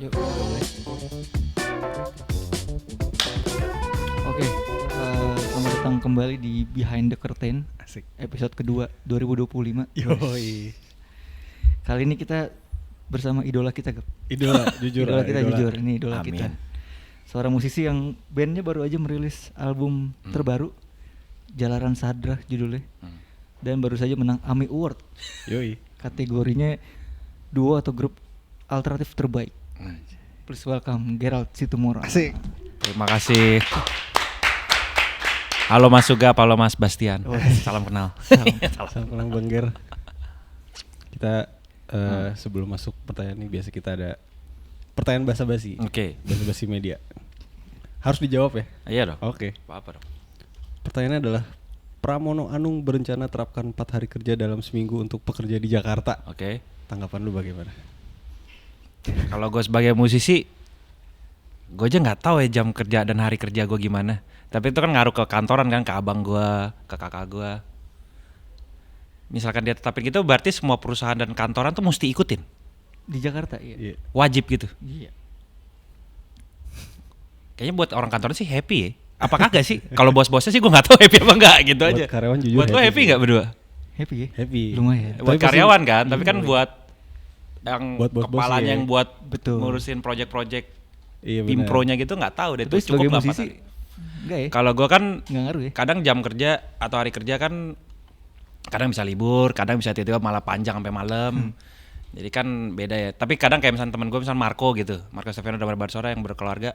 Yuk, mulai. Oke, selamat datang kembali di Behind the Curtain. Asik. Episode kedua 2025. Yoi. Kali ini kita bersama idola kita, Gap. Idola, jujur. Idola kita jujur, ini idola Amin. kita. Seorang musisi yang bandnya baru aja merilis album terbaru, Jalaran Sadra judulnya. Dan baru saja menang AMI Award. Yoi. Kategorinya duo atau grup alternatif terbaik. Please welcome Gerald Situmorang. Asik. Terima kasih. Halo Mas Sugap, halo Mas Bastian. Oh. Salam kenal. Salam kenal Bang Ger. Kita sebelum masuk pertanyaan ini biasa kita ada pertanyaan basa-basi. Oke. Basa-basi media. Harus dijawab ya? Iya dong. Oke. Apa dong? Pertanyaannya adalah Pramono Anung berencana terapkan 4 hari kerja dalam seminggu untuk pekerja di Jakarta. Oke. Tanggapan lu bagaimana? Kalau gue sebagai musisi, gue aja nggak tahu ya jam kerja dan hari kerja gue gimana. Tapi itu kan ngaruh ke kantoran kan, ke abang gue, ke kakak gue. Misalkan dia tetapin gitu, berarti semua perusahaan dan kantoran tuh mesti ikutin. Di Jakarta, iya. Iya. Wajib gitu. Iya. Kayaknya buat orang kantoran sih happy ya. Apa kagak sih? Kalau bos-bosnya sih gue nggak tahu happy apa enggak gitu Buat aja. karyawan jujur Buat lo happy happy sih. nggak berdua? Happy ya? Happy. Lumayan. Buat Tapi karyawan pasti- kan, tapi kan Iya. buat yang Buat bos-bos kepalanya ya. yang buat Betul. ngurusin project-project Iya benar. Pimpronya gitu nggak tahu deh. Tapi Itu sebagai cukup nggak musisi, enggak ya? Kalau gue kan Nggak ngaruh ya? kadang jam kerja atau hari kerja kan kadang bisa libur, kadang bisa tiba-tiba malah panjang sampai malam. Jadi kan beda ya. Tapi kadang kayak misalnya temen gue, misalnya Marco gitu, Marco Stefano Damar Barsora yang berkeluarga,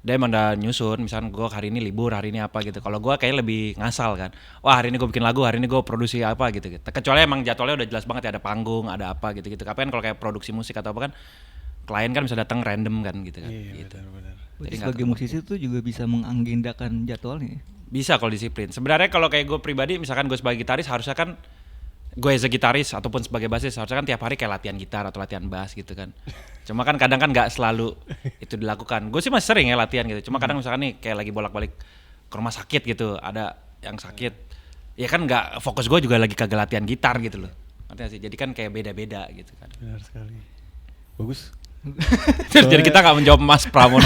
dia emang udah nyusun, misalnya gue hari ini libur, hari ini apa gitu. Kalau gue kayak lebih ngasal kan, wah hari ini gue bikin lagu, hari ini gue produksi apa gitu. Kecuali emang jadwalnya udah jelas banget ya, ada panggung, ada apa gitu. Tapi kan kalau kayak produksi musik atau apa kan, klien kan bisa datang random kan gitu kan. Iya Gitu. benar-benar. Berarti Jadi nggak sebagai ketemu. musisi tuh juga bisa mengagendakan jadwalnya ya? Bisa kalau disiplin. Sebenarnya kalau kayak gue pribadi, misalkan gue sebagai gitaris harusnya kan gue as a gitaris ataupun sebagai basis harusnya kan tiap hari kayak latihan gitar atau latihan bass gitu kan. Cuma kan kadang kan nggak selalu itu dilakukan. Gue sih masih sering ya latihan gitu. Cuma kadang misalkan nih kayak lagi bolak-balik ke rumah sakit gitu, ada yang sakit, ya kan nggak fokus gue juga lagi kagak latihan gitar gitu loh. Ngerti nggak sih? Jadi kan kayak beda-beda gitu kan. Benar sekali. Bagus. Jadi kita nggak menjawab Mas Pramono,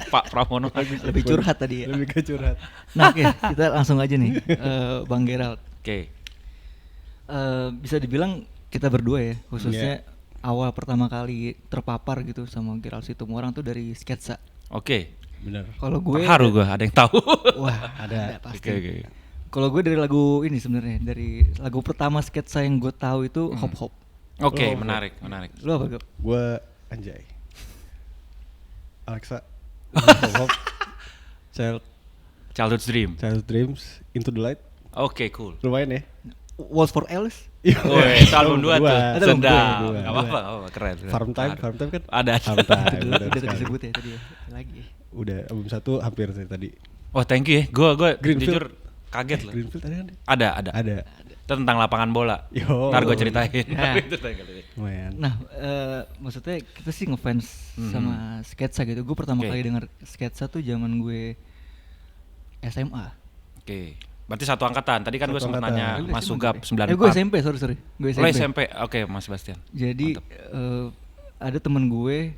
Pak Pramono. Lebih curhat tadi ya? Lebih ke curhat. Nah oke, kita langsung aja nih, Bang Gerald. Oke. Bisa dibilang kita berdua ya, khususnya awal pertama kali terpapar gitu sama Gerald Situmorang tuh dari sketsa. Oke. Benar. Kalau gue Terharu gue, ada yang tahu. Wah, Ada. pasti. Oke. Kalau gue dari lagu ini sebenarnya, dari lagu pertama sketsa yang gue tahu itu Hop Hop. Oke, Oh, menarik. Lu apa, Gap? Gua anjay. Alexa. Hop. Childhood Dream. Childhood Dreams, Into the Light. Oke, cool. Lumayan ya. Waltz for Alice? Woi, itu album 2 tuh. Ada album Sedap. dua. Enggak apa-apa, keren. Farm Time kan? Ada. Farm Time. Udah benar sekali. disebut ya tadi ya. Lagi. Udah album 1 hampir sih tadi. Wah, thank you ya. Gue Greenfield. jujur kaget loh. Greenfield ada kan? Ada. Ada. Itu tentang lapangan bola. Yo. Ntar gue ceritain. Nah. Itu kali. Lumayan. Nah, maksudnya kita sih ngefans sama sketsa gitu. Gue pertama Oke. kali denger sketsa tuh zaman gue SMA. Oke. Berarti satu angkatan. Tadi kan gue Satu sempat angkatan. nanya Lu Mas SMA Sugap berapa ya? 94. Gue SMP, sorry. Gue Lo SMP. Oke, Mas Bastian. Jadi ada temen gue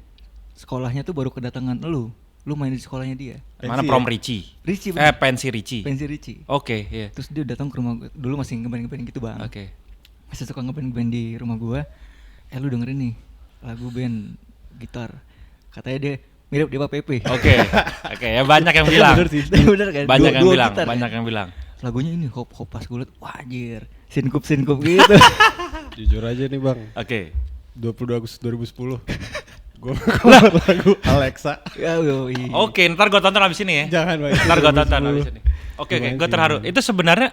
sekolahnya tuh baru kedatangan lu main di sekolahnya dia. Mana Pensi Prom ya? Ricci? Ricci, Pensi Ricci. Pensi Ricci. Oke, iya. Terus dia datang ke rumah gue. Dulu masih ngeband gitu bang. Oke. Masih suka ngeband di rumah gue. Lu dengerin nih lagu band gitar. Katanya dia mirip Dewa Pepe. Oke, ya banyak yang bilang. Bener sih. Bener kan? Banyak yang Dua bilang, gitar, banyak ya. yang bilang. Lagunya ini hop pas gue liat, wah anjir, sinkup gitu. Jujur aja nih Bang. Oke. 22 Agustus 2010. Gue lagu Alexa. Ya, yoi. Oke, ntar gue tonton abis ini ya. Jangan Bang. Ntar gue tonton abis ini. Oke, Lumayan gue sih. terharu. Itu sebenarnya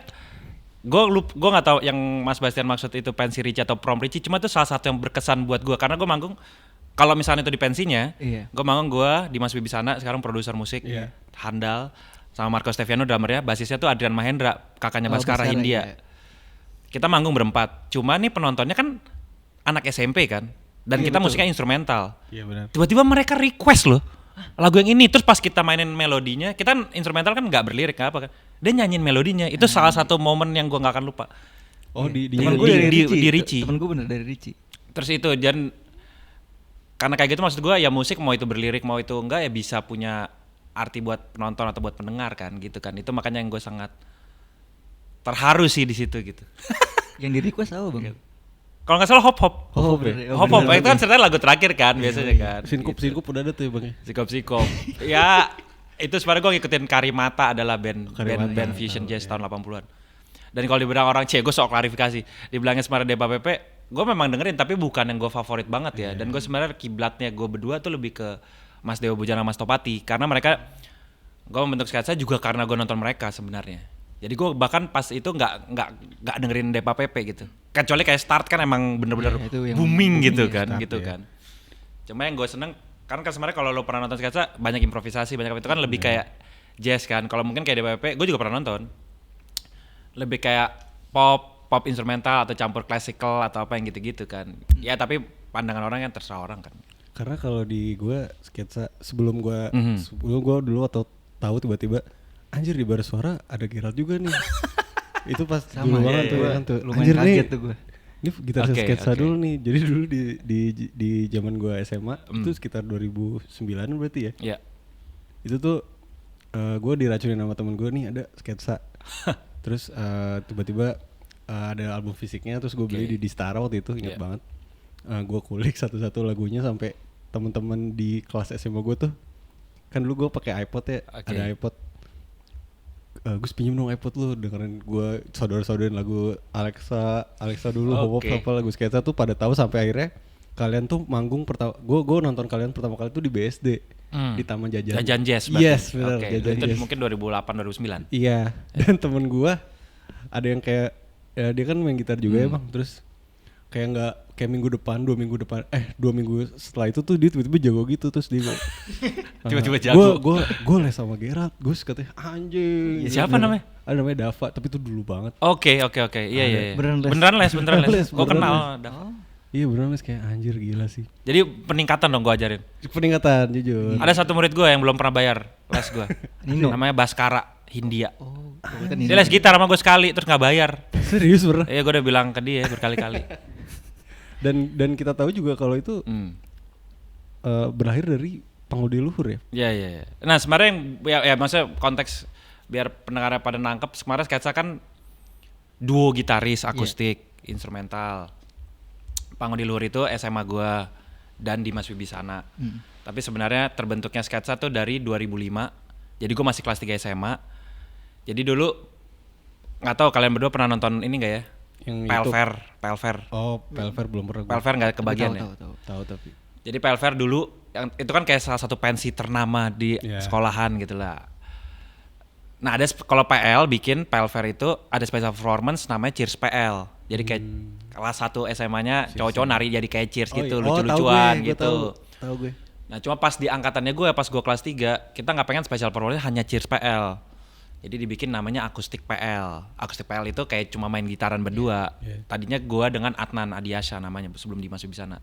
gue nggak tahu yang Mas Bastian maksud itu pensi Ricci atau prom Ricci. Cuma itu salah satu yang berkesan buat gue karena gue manggung. Kalau misalnya itu di pensinya, Iya. gue manggung gue di Mas Bibisana sekarang produser musik, Iya. handal sama Marco Stefano drummernya, basisnya tuh Adrian Mahendra, kakaknya Oh, Baskara Baskara, Hindia. iya. Kita manggung berempat. Cuma nih penontonnya kan anak SMP kan, dan Iya, kita betul. musiknya instrumental. Iya benar. Tiba-tiba mereka request loh lagu yang ini, terus pas kita mainin melodinya, kita kan instrumental kan nggak berlirik nggak apa kan, dia nyanyiin melodinya. Itu salah satu momen yang gue nggak akan lupa. Oh di Temen di- gue dari di Ricci. Ricci. Temen gue bener dari Ricci. Terus itu dan karena kayak gitu maksud gue ya musik mau itu berlirik mau itu enggak ya bisa punya arti buat penonton atau buat pendengar kan gitu kan. Itu makanya yang gue sangat terharu sih di situ gitu. Yang di request apa bang? Kalau nggak salah hop hop. bener. Hop hop itu kan ceritanya lagu terakhir kan biasanya kan. Sinkup udah ada tuh ya bang ya. Sikop. Ya itu sebenarnya gue ngikutin Karimata adalah band fusion jazz tahun 80-an. Dan kalau dibilang orang gue sok klarifikasi. Dibilangnya Semara Depa Pepe, gue memang dengerin tapi bukan yang gue favorit banget ya. Dan gue sebenarnya kiblatnya gue berdua tuh lebih ke Mas Dewa Bujana, Mas Topati. Karena mereka, gue membentuk sketsa juga karena gue nonton mereka sebenarnya. Jadi gue bahkan pas itu nggak dengerin Depa Pepe gitu. Kecuali kayak Start kan emang bener-bener booming gitu kan, Start, gitu ya. kan. Cuma yang gue seneng karena kan sebenarnya kalau lo pernah nonton sketsa banyak improvisasi, banyak apa itu kan lebih kayak jazz kan. Kalau mungkin kayak Depa Pepe, gue juga pernah nonton. Lebih kayak pop instrumental atau campur classical atau apa yang gitu-gitu kan. Ya tapi pandangan orang yang terserah orang kan. Karena kalau di gue sketsa sebelum gue dulu atau tahu tiba-tiba anjir di Bara Suara ada Gerald juga nih. Itu pas Sama, dulu banget iya, tuh iya. kan tuh. Lumayan Anjir nih. kaget tuh gue. Ini gitaris Oke, sketsa oke. dulu nih. Jadi dulu di zaman gue SMA itu sekitar 2009 berarti ya. Iya. Itu tuh gue diracunin sama temen gue nih ada sketsa. Terus tiba-tiba ada album fisiknya terus gue beli di Distara waktu itu ingat banget. Gue kulik satu-satu lagunya sampai temen-temen di kelas SMA gue tuh kan dulu gue pakai iPod ya, ada iPod. Gus pinjem dong iPod lu dengerin gue saudara-saudarain lagu Alexa dulu hop apa lagu sketsa tuh pada tahu sampai akhirnya kalian tuh manggung pertama gue nonton kalian pertama kali tuh di BSD di Taman Jajan Jazz berarti. Yes benar Jajan Jajan itu Jazz. mungkin 2008 2009. Iya dan temen gue ada yang kayak ya dia kan main gitar juga ya bang terus kayak nggak kayak minggu depan 2 minggu setelah itu tuh dia tiba-tiba jago gitu terus dia Tiba-tiba jago. gue les sama Gerard Gus katanya anjing Siapa namanya? ada namanya Dava tapi itu dulu banget Oke. Iya. Beneran les. Beneran les. Gue beneran kenal. iya beneran les kayak anjir gila sih Jadi peningkatan dong gue ajarin. peningkatan jujur Ada satu murid gue yang belum pernah bayar les gue. Namanya Baskara Hindia. Oh, Dia les gitar sama gue sekali terus nggak bayar. serius bener Iya gue udah bilang ke dia berkali-kali. dan kita tahu juga kalau itu berlahir dari Pangudi Luhur ya. Iya. Nah sebenarnya yang maksudnya konteks biar pendengarnya pada nangkep, kemarin sketsa kan duo gitaris akustik instrumental. Pangudi Luhur itu SMA gua dan Dimas Wibisana. Tapi sebenarnya terbentuknya sketsa tuh dari 2005. Jadi gua masih kelas 3 SMA. Jadi dulu nggak tahu kalian berdua pernah nonton ini nggak ya? Yang Pelver. Oh, Pelver belum pernah. Pelver nggak kebagian ya? Tahu tapi. Jadi Pelver dulu yang itu kan kayak salah satu pensi ternama di sekolahan gitu lah. Nah ada kalau PL bikin Pelver itu ada special performance namanya Cheers PL. Jadi kayak kelas 1 SMA-nya cowok-cowok nari jadi kayak Cheers gitu, lucu-lucuan gitu. Tahu gue. Nah cuma pas di angkatannya gue pas gue kelas 3 kita nggak pengen special performance hanya Cheers PL. Jadi dibikin namanya Akustik PL. Akustik PL itu kayak cuma main gitaran berdua. Tadinya gue dengan Adnan Adiasya namanya sebelum dimasukin di sana.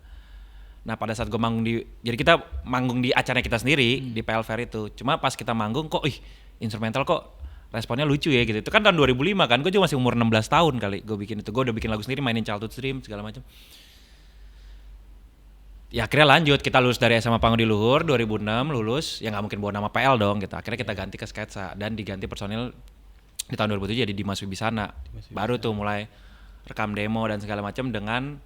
Nah pada saat gue manggung jadi kita manggung di acara kita sendiri di PL Fair itu. Cuma pas kita manggung kok instrumental kok responnya lucu ya gitu. Itu kan tahun 2005 kan, gue juga masih umur 16 tahun kali gue bikin itu. Gue udah bikin lagu sendiri, mainin Childhood Dream segala macam. Ya akhirnya lanjut, kita lulus dari SMA Pangudi Luhur 2006 lulus, ya nggak mungkin bawa nama PL dong gitu. Akhirnya kita ganti ke sketsa dan diganti personil di tahun 2007 jadi Dimas Wibisana. Baru tuh mulai rekam demo dan segala macam dengan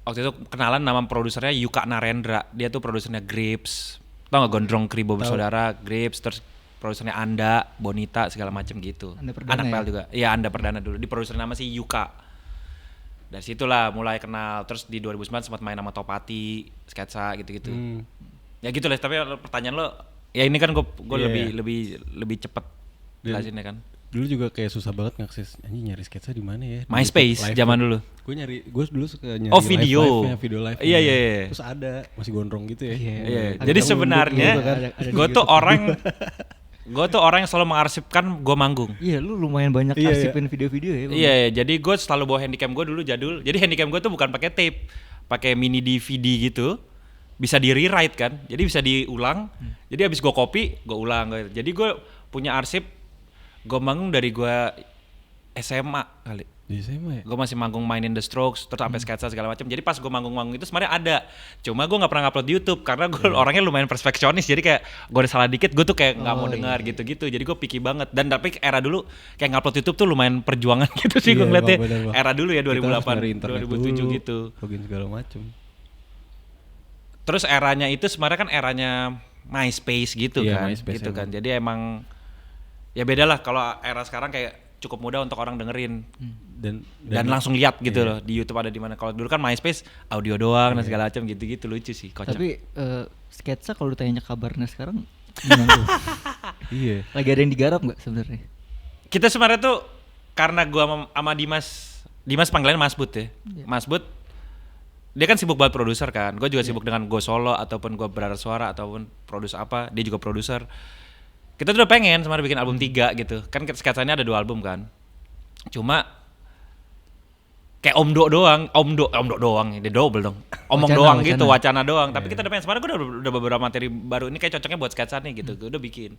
waktu itu kenalan nama produsernya Yuka Narendra. Dia tuh produsernya Grips. Tau nggak Gondrong Kribo Bersaudara, Grips, terus produsernya Anda, Bonita segala macam gitu. Anak PL juga. Iya, Anda Perdana dulu. Di produser nama si Yuka. Dari situlah mulai kenal. Terus di 2009 sempat main sama Topati, sketsa gitu-gitu. Ya gitu lah. Tapi pertanyaan lo, ya ini kan gue lebih cepet jelasinnya kan. Dulu juga kayak susah banget ngakses nyari sketsa di mana ya? MySpace zaman dulu. Gue dulu suka nyari video live. Iya. Terus ada masih gondrong gitu ya. Iya. Jadi sebenarnya gue tuh orang yang selalu mengarsipkan gue manggung. Iya, lu lumayan banyak arsipin video-video ya. Iya, jadi gue selalu bawa handycam gue dulu jadul. Jadi handycam gue tuh bukan pakai tape, pakai mini DVD gitu. Bisa di rewrite kan, jadi bisa diulang. Jadi abis gue copy, gue ulang. Jadi gue punya arsip, gue manggung dari gue SMA kali. Di SMA ya? Gue masih manggung mainin The Strokes, terus sampai sketsa segala macam. Jadi pas gue manggung-manggung itu sebenarnya ada, cuma gue nggak pernah ngupload di YouTube karena gue orangnya lumayan perfeksionis. Jadi kayak gue udah salah dikit, gue tuh kayak nggak mau dengar gitu-gitu. Jadi gue picky banget. Dan tapi era dulu kayak ngupload YouTube tuh lumayan perjuangan gitu sih gue ngeliatnya. Era dulu ya 2008, 2007 gitu. Login segala macam. Terus eranya itu sebenarnya kan eranya MySpace gitu kan, MySpace gitu kan. emang. Jadi emang ya beda lah kalau era sekarang kayak cukup mudah untuk orang dengerin. Dan langsung lihat gitu loh di YouTube ada di mana. Kalau dulu kan MySpace audio doang dan segala macam gitu-gitu, lucu sih, kocak. Tapi sketsa kalau ditanya kabarnya sekarang gimana tuh? Iya. Lagi ada yang digarap nggak sebenarnya? Kita sebenarnya tuh karena gua sama Dimas panggilannya Mas Bud ya. Mas Bud dia kan sibuk banget produser kan. Gue juga sibuk dengan gue solo ataupun gue berada suara ataupun produce apa. Dia juga produser. Kita tuh udah pengen sebenarnya bikin album 3 gitu. Kan sketsanya ada 2 album kan. Cuma kayak Omdo doang, dia double dong. Omong Wacana, doang wacana. gitu, wacana doang. Tapi kita udah pengen, sebenarnya gue udah beberapa materi baru ini kayak cocoknya buat sketsa nih gitu. Gue udah bikin.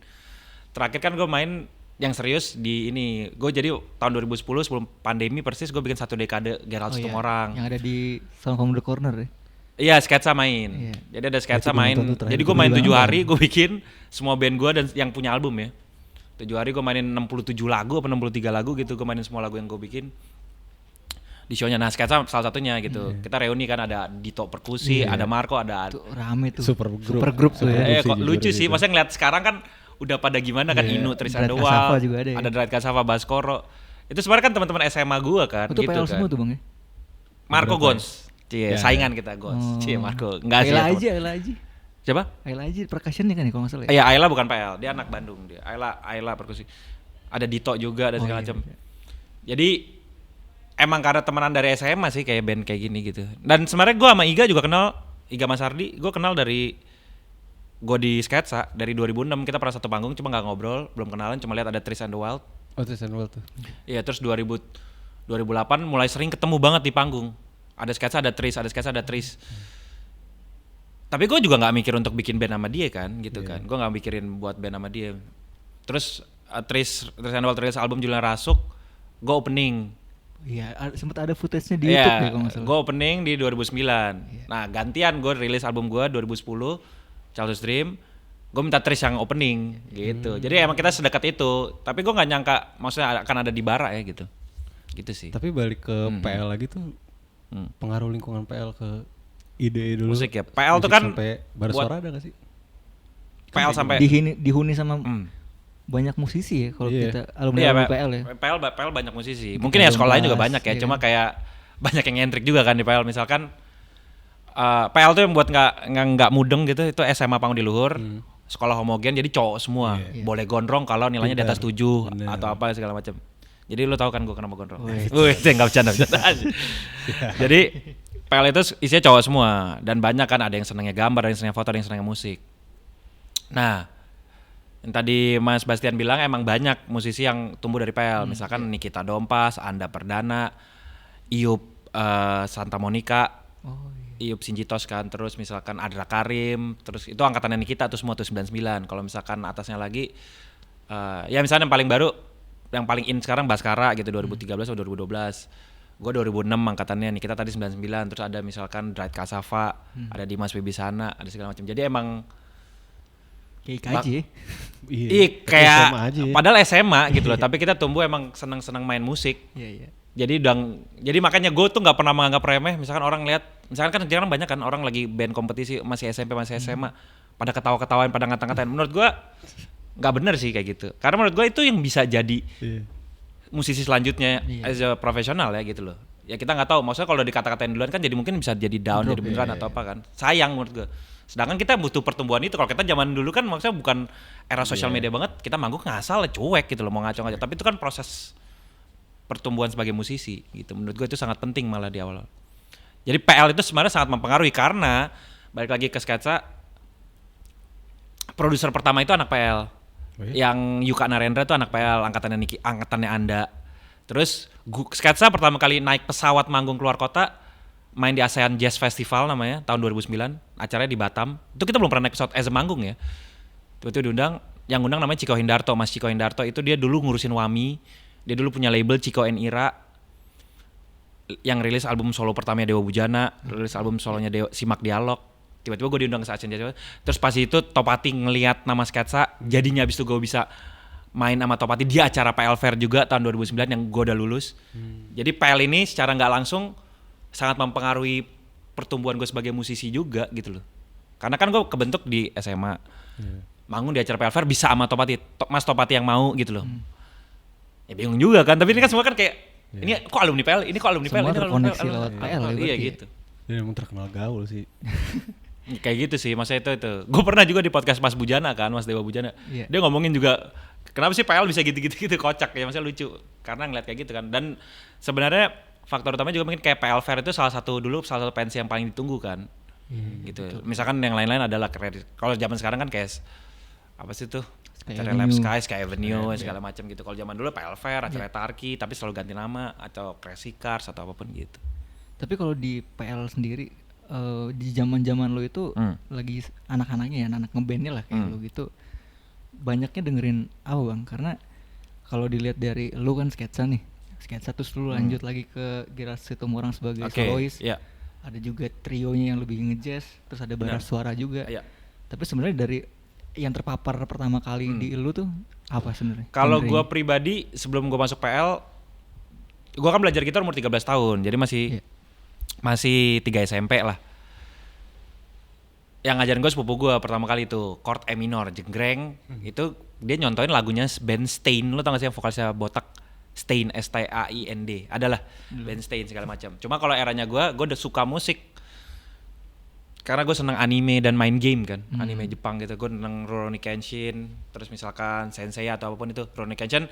Terakhir kan gue main yang serius di ini. Gue jadi tahun 2010 sebelum pandemi persis gue bikin 1 dekade Gerald Situmorang. Yang ada di Sound from the Corner ya? Iya, sketsa main. Iya. Jadi ada sketsa Berarti gua main. nonton tuh terakhir. Jadi gue main Gila 7 banget. hari, gue bikin semua band gue dan yang punya album ya. 7 hari gue mainin 67 lagu apa 63 lagu gitu. Gue mainin semua lagu yang gue bikin di show-nya. Nah, sketsa salah satunya gitu. Kita reuni kan, ada Dito perkusi, ada Marco, ada Tuh rame tuh. Super grup tuh ya. kok jujur lucu gitu. sih. Maksudnya ngeliat sekarang kan udah pada gimana kan, Inu, Tristan Dread Kasava juga ada ya. ada Dread Kasava, Baskoro. Itu sebenarnya kan teman-teman SMA gua kan Itu gitu PL kan. semua tuh Bang ya? Marco Berapa ya? Gons. Cie, Ya, saingan kita Gons. Cie, Marco. Enggak sih. Ayla ya, aja, Ayla aja. Siapa? Ayla aja percussionnya kan ya kalau nggak salah ya? Iya, Ayla bukan PL, dia anak Bandung dia. Ayla perkusi. Ada Dito juga dan segala iya, macam. iya. Jadi emang karena temenan dari SMA sih kayak band kayak gini gitu. Dan sebenarnya gua sama Iga juga kenal, Iga Mas Ardi, gua kenal dari gua di sketsa dari 2006. Kita pernah satu panggung cuma nggak ngobrol, belum kenalan, cuma lihat ada Tris and the Wild. Oh, Tristan World tuh. Iya, terus 2008 mulai sering ketemu banget di panggung. Ada sketsa, ada Tris. Tapi gue juga nggak mikir untuk bikin band sama dia kan, gitu kan. Gue nggak mikirin buat band sama dia. Terus Tris and Wild rilis album Julian Rasuk, gue opening. Iya, sempat ada footage-nya di YouTube ya kalau nggak salah. Gue opening di 2009. Nah, gantian gue rilis album gue 2010, Childhood Dream. Gue minta Tris yang opening gitu. Jadi emang kita sedekat itu. Tapi gue nggak nyangka maksudnya akan ada di bara ya gitu. Gitu sih. Tapi balik ke PL lagi tuh, pengaruh lingkungan PL ke ide dulu. Musik ya. PL tuh kan sampai Bara buat- Suara ada gak sih? PL sampai Dihuni sama banyak musisi ya kalau Iya. kita alumni Iya, PL ya. PL banyak musisi. Mungkin ya sekolah lain juga banyak ya. Iya Cuma kan? kayak banyak yang nyentrik juga kan di PL. Misalkan PL tuh yang buat nggak mudeng gitu. Itu SMA Panggung di Luhur. Sekolah homogen jadi cowok semua. Iya. Boleh gondrong kalau nilainya di atas 7 Bener. atau apa segala macam. Jadi lu tahu kan gue kenapa gondrong. Wih. Wih, itu nggak bercanda. Jadi PL itu isinya cowok semua dan banyak kan, ada yang senangnya gambar, ada yang senangnya foto, ada yang senangnya musik. Nah, yang tadi Mas Bastian bilang emang banyak musisi yang tumbuh dari PL. Misalkan Nikita Dompas, Anda Perdana, Iup Santa Monica, Oh iya. Iup Sinjitos kan, terus misalkan Adra Karim, terus itu angkatannya Nikita tuh semua tuh 99. Kalau misalkan atasnya lagi ya misalnya yang paling baru, yang paling in sekarang Baskara gitu 2013 atau 2012. Gue 2006 angkatannya, Nikita tadi 99, terus ada misalkan Dread Kasava, ada Dimas Wibisana, ada segala macam. Jadi emang Kayak IKJ ya. Iya, Tapi kayak SMA aja ya. padahal SMA gitu loh, tapi kita tumbuh emang senang-senang main musik. Iya, iya. Jadi makanya gue tuh nggak pernah menganggap remeh. Misalkan orang lihat, misalkan kan jarang banyak kan orang lagi band kompetisi masih SMP masih SMA, pada ketawa-ketawain, pada ngata-ngatain. Menurut gue nggak bener sih kayak gitu. Karena menurut gue itu yang bisa jadi Iya. musisi selanjutnya Iya. as a profesional ya gitu loh. Ya kita nggak tahu. Maksudnya kalau dikata-katain duluan kan jadi mungkin bisa jadi down, Drop, jadi beneran iya, atau apa kan. Sayang menurut gue. Sedangkan kita butuh pertumbuhan itu. Kalau kita zaman dulu kan maksudnya bukan era sosial media banget. Kita manggung ngasal cuek gitu loh, mau ngaco-ngaco. Tapi itu kan proses pertumbuhan sebagai musisi gitu. Menurut gue itu sangat penting malah di awal. Jadi PL itu sebenarnya sangat mempengaruhi karena balik lagi ke sketsa, produser pertama itu anak PL. Oh iya? Yang Yuka Narendra itu anak PL, angkatannya Anda. Terus sketsa pertama kali naik pesawat manggung keluar kota, main di ASEAN Jazz Festival namanya tahun 2009, acaranya di Batam. Itu kita belum pernah naik pesawat as a manggung ya. Tiba-tiba diundang, yang undang namanya Ciko Hindarto, Mas Ciko Hindarto itu dia dulu ngurusin Wami, dia dulu punya label Ciko and Ira. yang rilis album solo pertamanya Dewa Bujana, rilis album solonya Simak Dialog. Tiba-tiba gue diundang ke Seaction Jazz. Terus pas itu Topati ngelihat nama Sketsa, jadinya abis itu gue bisa main sama Topati di acara PL Fair juga tahun 2009 yang gue udah lulus. Jadi PL ini secara nggak langsung sangat mempengaruhi pertumbuhan gue sebagai musisi juga gitu loh. Karena kan gue kebentuk di SMA, manggung di acara PL Fair bisa sama Topati, Mas Topati yang mau gitu loh. Ya bingung juga kan, tapi ini kan semua kan kayak ini kok alumni PL, ini kok alumni PL, Semua ini terkoneksi lewat PL ya iya berarti gitu. Dia emang terkenal gaul sih. Kayak gitu sih, maksudnya itu. Gue pernah juga di podcast Mas Bujana kan, Mas Dewa Bujana. Iya. Dia ngomongin juga kenapa sih PL bisa gitu-gitu kocak ya, maksudnya lucu. Karena ngeliat kayak gitu kan. Dan sebenarnya faktor utamanya juga mungkin kayak PL Fair itu salah satu pensi yang paling ditunggu kan. Gitu. Betul. Misalkan yang lain-lain adalah kalau zaman sekarang kan kayak apa sih tuh? Acara Lab Sky Avenue segala macam gitu. Kalau zaman dulu PL Fair, acara Tarki, tapi selalu ganti nama atau Crazy Cars atau apapun gitu. Tapi kalau di PL sendiri di zaman-zaman lo itu lagi anak-anaknya ya, anak ngebandnya lah kayak lo gitu, banyaknya dengerin apa bang? Karena kalau dilihat dari lo kan Sketsa terus lo lanjut lagi ke Giras Situmorang sebagai solois. Ada juga trionya yang lebih ngejazz, terus ada Baras Suara juga. Tapi sebenarnya dari yang terpapar pertama kali di lu tuh apa sebenarnya? Kalau gue pribadi sebelum gue masuk PL, gue kan belajar gitar umur 13 tahun, jadi masih 3 SMP lah. Yang ngajarin gue sepupu gue pertama kali itu chord E minor, jenggreng. Itu dia nyontoin lagunya band Stain. Lu tau gak sih yang vokalisnya botak? Stain, S-T-A-I-N-D. Adalah band Stain segala macam. Cuma kalau eranya gue udah suka musik karena gue seneng anime dan main game kan, anime Jepang gitu. Gue seneng Rurouni Kenshin, terus misalkan Sensei atau apapun itu. Rurouni Kenshin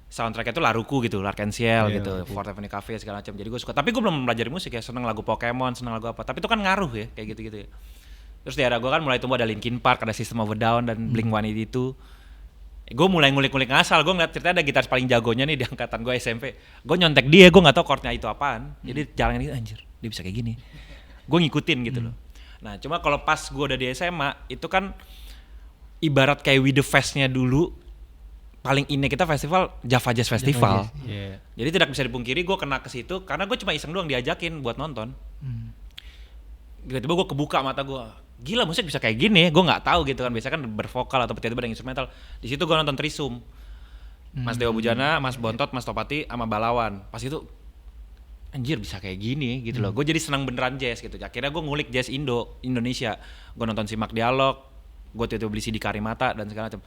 soundtracknya itu Laruku gitu, L'Arc-en-Ciel gitu, Fourth Avenue Cafe segala macam. Jadi gue suka. Tapi gue belum belajar musik ya, seneng lagu Pokemon, seneng lagu apa. Tapi itu kan ngaruh ya, kayak gitu-gitu ya. Terus di era gue kan mulai tumbuh ada Linkin Park, ada System of a Down dan Blink-182. Gue mulai ngulik-ngulik ngasal, gue ngeliat ceritanya ada gitaris paling jagonya nih di angkatan gue SMP. Gue nyontek dia, gue gak tahu chordnya itu apaan. Jadi jalannya gitu, anjir dia bisa kayak gini. Gue ngikutin gitu loh. Nah cuma kalau pas gue udah di SMA, itu kan ibarat kayak We The Fest-nya dulu, paling ini kita festival Java Jazz Festival. Jadi tidak bisa dipungkiri gue kena ke situ, karena gue cuma iseng doang diajakin buat nonton. Tiba-tiba gue kebuka mata gue, gila musik bisa kayak gini, gue nggak tahu gitu kan. Biasanya kan bervokal atau tiba-tiba ada instrumental. Di situ gue nonton Trisum, Mas Dewa Bujana, Mas Bontot, Mas Topati, sama Balawan. Pas itu anjir bisa kayak gini gitu loh. Gue jadi senang beneran jazz gitu. Akhirnya gue ngulik jazz Indonesia. Gue nonton Simak Dialog, gue tiba-tiba beli CD Karimata dan segala macam.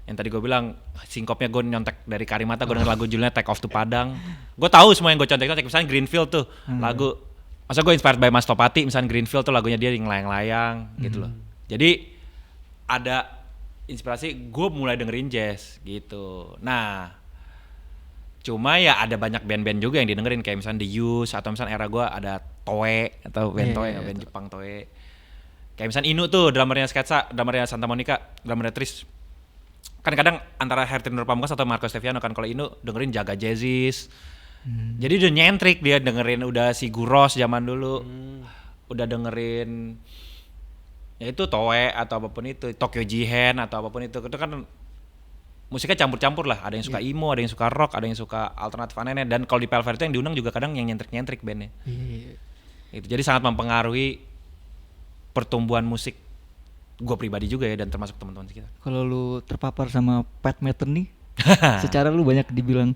Yang tadi gue bilang sinkopnya gue nyontek dari Karimata, gue denger lagu judulnya Take Off to Padang. Gue tahu semua yang gue contek, misalnya Greenfield tuh lagu. Masa gue inspired by Mas Topati, misalnya Greenfield tuh lagunya dia yang layang-layang gitu loh. Jadi ada inspirasi, gue mulai dengerin jazz gitu. Nah, cuma ya ada banyak band-band juga yang didengerin, kayak misalnya The Used, atau misalnya era gue ada Toe, atau band Toe, band Jepang Toe. Kayak misalnya Inu tuh, drummernya Sketsa, drummernya Santa Monica, drummernya Tris. Kan kadang antara Hertino Pamungkas atau Marco Steviano kan, kalau Inu dengerin Jaga Jazzis. Jadi udah nyentrik, dia dengerin udah si Guros zaman dulu, udah dengerin ya itu Toe atau apapun itu, Tokyo Jihen atau apapun itu kan musiknya campur-campur lah, ada yang suka emo, ada yang suka rock, ada yang suka alternatif aneh-aneh. Dan kalau di PL Fair itu yang diundang juga kadang yang nyentrik-nyentrik bandnya. Itu jadi sangat mempengaruhi pertumbuhan musik gue pribadi juga ya, dan termasuk teman-teman kita. Kalau lu terpapar sama Pat Metheny, secara lu banyak dibilang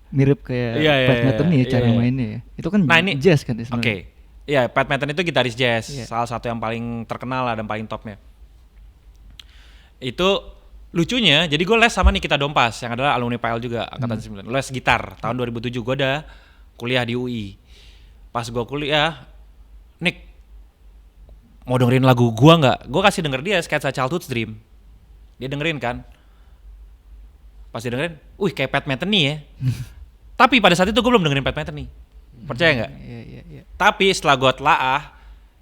mirip kayak Pat Metheny ya cara mainnya ya. Itu kan jazz kan sebenarnya. Oke. Iya, Pat Metheny itu gitaris jazz, salah satu yang paling terkenal lah dan paling topnya. Itu lucunya, jadi gue les sama Nikita Dompas yang adalah alumni PL juga angkatan 9. Les gitar tahun 2007, gue udah kuliah di UI. Pas gue kuliah, Nick mau dengerin lagu gue nggak? Gue kasih denger dia Sketsa Childhood's Dream. Dia dengerin kan. Pas dia dengerin, wih kayak Pat Metheny ya. Tapi pada saat itu gue belum dengerin Pat Metheny. Percaya nggak? Iya. Tapi setelah gue telaah,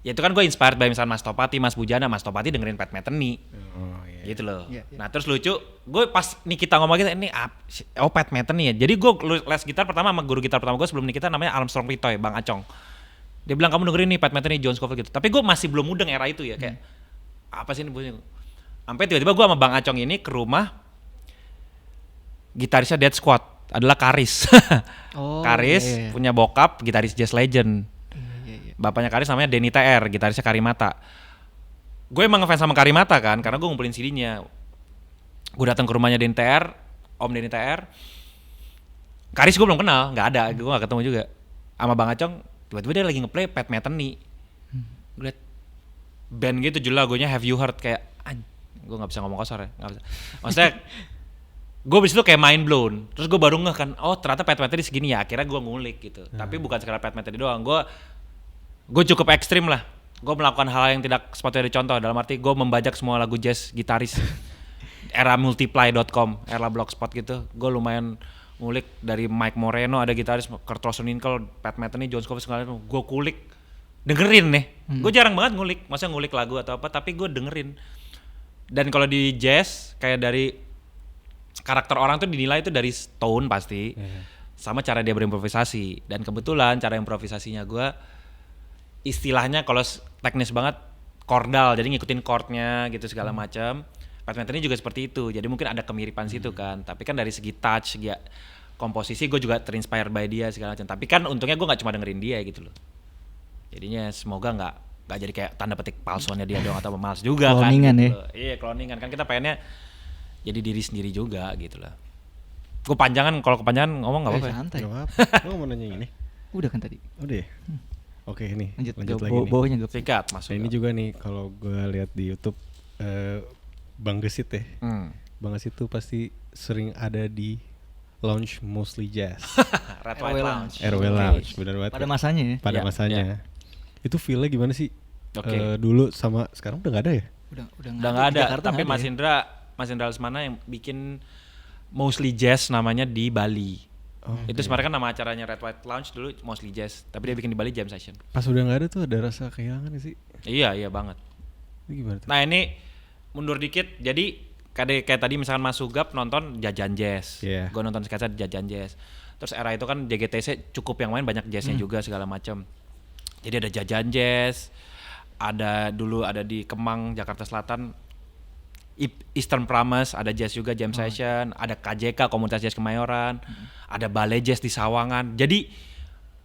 ya itu kan gue inspired by misalnya Mas Topati, Mas Bujana. Mas Topati dengerin Pat Metheny. Gitu loh. Nah terus lucu, gue pas Nikita ngomong gitu, ini Pat Metheny ya. Jadi gue les gitar pertama sama guru gitar pertama gue sebelum Nikita, namanya Armstrong Ritoy, Bang Acong. Dia bilang kamu dengerin nih Pat Metheny, John Scofield gitu. Tapi gue masih belum mudeng era itu ya, kayak apa sih ini bunyinya. Sampai tiba-tiba gue sama Bang Acong ini ke rumah gitarisnya Dead Squad. adalah Karis. Oh, Karis iya. punya bokap gitaris jazz legend. Iya. Bapaknya Karis namanya Denny TR, gitarisnya Karimata. Gue emang ngefans sama Karimata kan, karena gue ngumpulin CD-nya. Gue datang ke rumahnya Denny TR, Om Denny TR. Karis gue belum kenal, nggak ada, gue nggak ketemu juga. Sama Bang Acong, tiba-tiba dia lagi ngeplay Pat Metheny. Gue liat band gitu judul lagunya Have You Heard, kayak gue nggak bisa ngomong kasar ya, nggak bisa. Maksudnya gue abis itu kayak mind blown. Terus gue baru ngeh kan, oh ternyata Pat Metheny segini ya. Akhirnya gue ngulik gitu. Tapi bukan sekedar Pat Metheny doang. Gue cukup ekstrim lah. Gue melakukan hal yang tidak sepatutnya dicontoh. Dalam arti gue membajak semua lagu jazz gitaris era multiply.com, era blogspot gitu. Gue lumayan ngulik dari Mike Moreno, ada gitaris Kurt Rosenwinkel, Pat Metheny, John Scofield segala macam. Gue kulik, dengerin nih. Gue jarang banget ngulik, maksudnya ngulik lagu atau apa, tapi gue dengerin. Dan kalau di jazz kayak dari karakter orang tuh dinilai itu dari tone pasti, sama cara dia berimprovisasi. Dan kebetulan cara improvisasinya gue, istilahnya kalau teknis banget chordal, jadi ngikutin chordnya gitu segala macam. Pat Metheny juga seperti itu, jadi mungkin ada kemiripan situ kan. Tapi kan dari segi touch, segi komposisi gue juga terinspire by dia segala macam. Tapi kan untungnya gue nggak cuma dengerin dia gitu loh. Jadinya semoga nggak jadi kayak tanda petik palsuannya dia doang atau males juga kan. Cloningan gitu ya. Loh. Iya cloningan kan, kita pengennya jadi diri sendiri juga gitu lah. Gue panjangan, kalau kepanjangan ngomong nggak apa-apa. Santai. Gak apa-apa. Lo mau nanya yang ini? Udah kan tadi. Udah ya? Oke nih, lanjut lagi nih. Bawahnya gue. Sikat masuk. Nah, ini juga nih kalau gue lihat di YouTube Bang Gesit ya. Bang Gesit tuh pasti sering ada di lounge mostly jazz. Red RW White Lounge. Lounge. RW Oke. Lounge, benar banget. Pada masanya ya. Pada Ya, masanya. ya. Itu feel-nya gimana sih? Oke. Dulu sama sekarang udah gak ada ya? Udah Nggak di ada, Jakarta tapi nggak Mas ada ya. Indra Lesmana yang bikin mostly jazz namanya di Bali. Itu sebenarnya kan nama acaranya Red White Lounge dulu mostly jazz, tapi dia bikin di Bali jam session. Pas udah gak ada tuh ada rasa kehilangan gak sih? Iya banget. Itu gimana tuh? Nah ini mundur dikit, jadi kayak tadi misalkan Mas Sugap nonton Jajan Jazz, Iya. gue nonton sketsa Jajan Jazz. Terus era itu kan JGTC cukup yang main banyak jazznya juga segala macam. Jadi ada Jajan Jazz, dulu ada di Kemang Jakarta Selatan, Eastern Promise ada jazz juga jam session, ada KJK Komunitas Jazz Kemayoran, ada Ballet Jazz di Sawangan. Jadi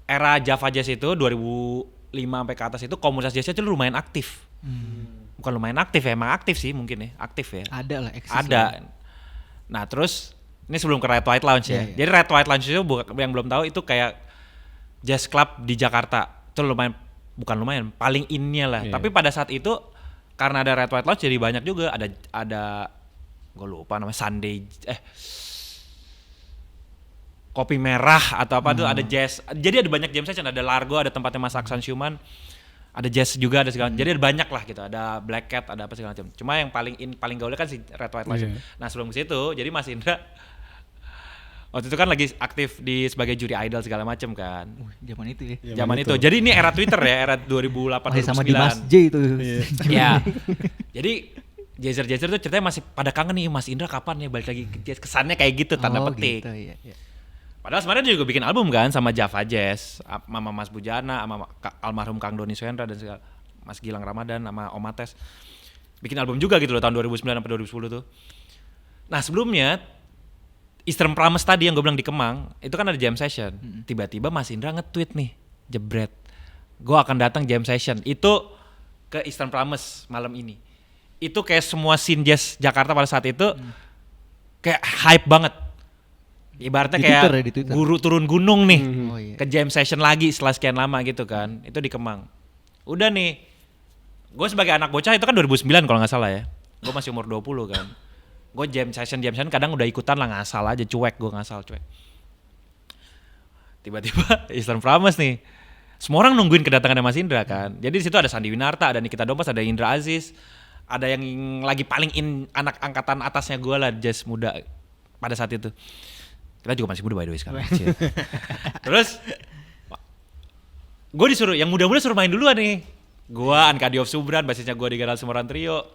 era Java Jazz itu 2005 sampai ke atas itu komunitas jazznya itu lumayan aktif. Bukan lumayan aktif ya, emang aktif sih mungkin ya, aktif ya. Ada lah, eksis Ada. lah. Nah terus ini sebelum ke Red White Lounge ya. Iya. Jadi Red White Lounge itu yang belum tahu itu kayak jazz club di Jakarta. Itu bukan lumayan, paling innya lah. Iya. Tapi pada saat itu karena ada Red White Lounge jadi banyak juga ada gue lupa namanya Sunday Kopi Merah atau apa tuh, ada jazz. Jadi ada banyak jam session, ada Largo, ada tempatnya Mas Aksan Syuman. Ada jazz juga, ada segala. Jadi ada banyak lah gitu. Ada Black Cat, ada apa segala macam. Cuma yang paling gaulnya kan si Red White Lounge. Iya. Nah, sebelum ke situ, jadi Mas Indra waktu itu kan lagi aktif sebagai juri idol segala macam kan. Zaman itu ya. Zaman itu. Jadi ini era Twitter ya, era 2008 Masih sama 2009. Dimas J itu. Ya. Jadi jazzer tuh ceritanya masih pada kangen nih, Mas Indra kapan ya balik lagi ke jazz. Kesannya kayak gitu, tanda petik. Gitu, iya. Padahal sebenarnya dia juga bikin album kan sama Java Jazz, sama Mas Bujana, sama almarhum Kang Doni Suhendra dan segala, Mas Gilang Ramadan sama Om Mates. Bikin album juga gitu loh tahun 2009 sampai 2010 tuh. Nah, sebelumnya Eastern Promise tadi yang gue bilang di Kemang, itu kan ada jam session. Tiba-tiba Mas Indra nge-tweet nih, jebret. Gue akan datang jam session. Itu ke Eastern Promise malam ini. Itu kayak semua scene jazz Jakarta pada saat itu kayak hype banget. Ibaratnya Di kayak Twitter ya, di Twitter. guru turun gunung nih, Oh, iya. ke jam session lagi setelah sekian lama gitu kan. Itu di Kemang. Udah nih, gue sebagai anak bocah itu kan 2009 kalau nggak salah ya. Gue masih umur 20 kan. Gue jam session kadang udah ikutan lah, ngasal aja, cuek. Tiba-tiba Eastern Promise nih. Semua orang nungguin kedatangan Mas Indra kan. Jadi di situ ada Sandi Winarta, ada Nikita Dompas, ada Indra Aziz, ada yang lagi paling anak angkatan atasnya gue lah, jazz muda pada saat itu. Kita juga masih muda by the way sekarang. Terus gue disuruh, yang muda-muda suruh main duluan nih. Gue Ankadiov Subran, basisnya gue di Garal Semoran Trio.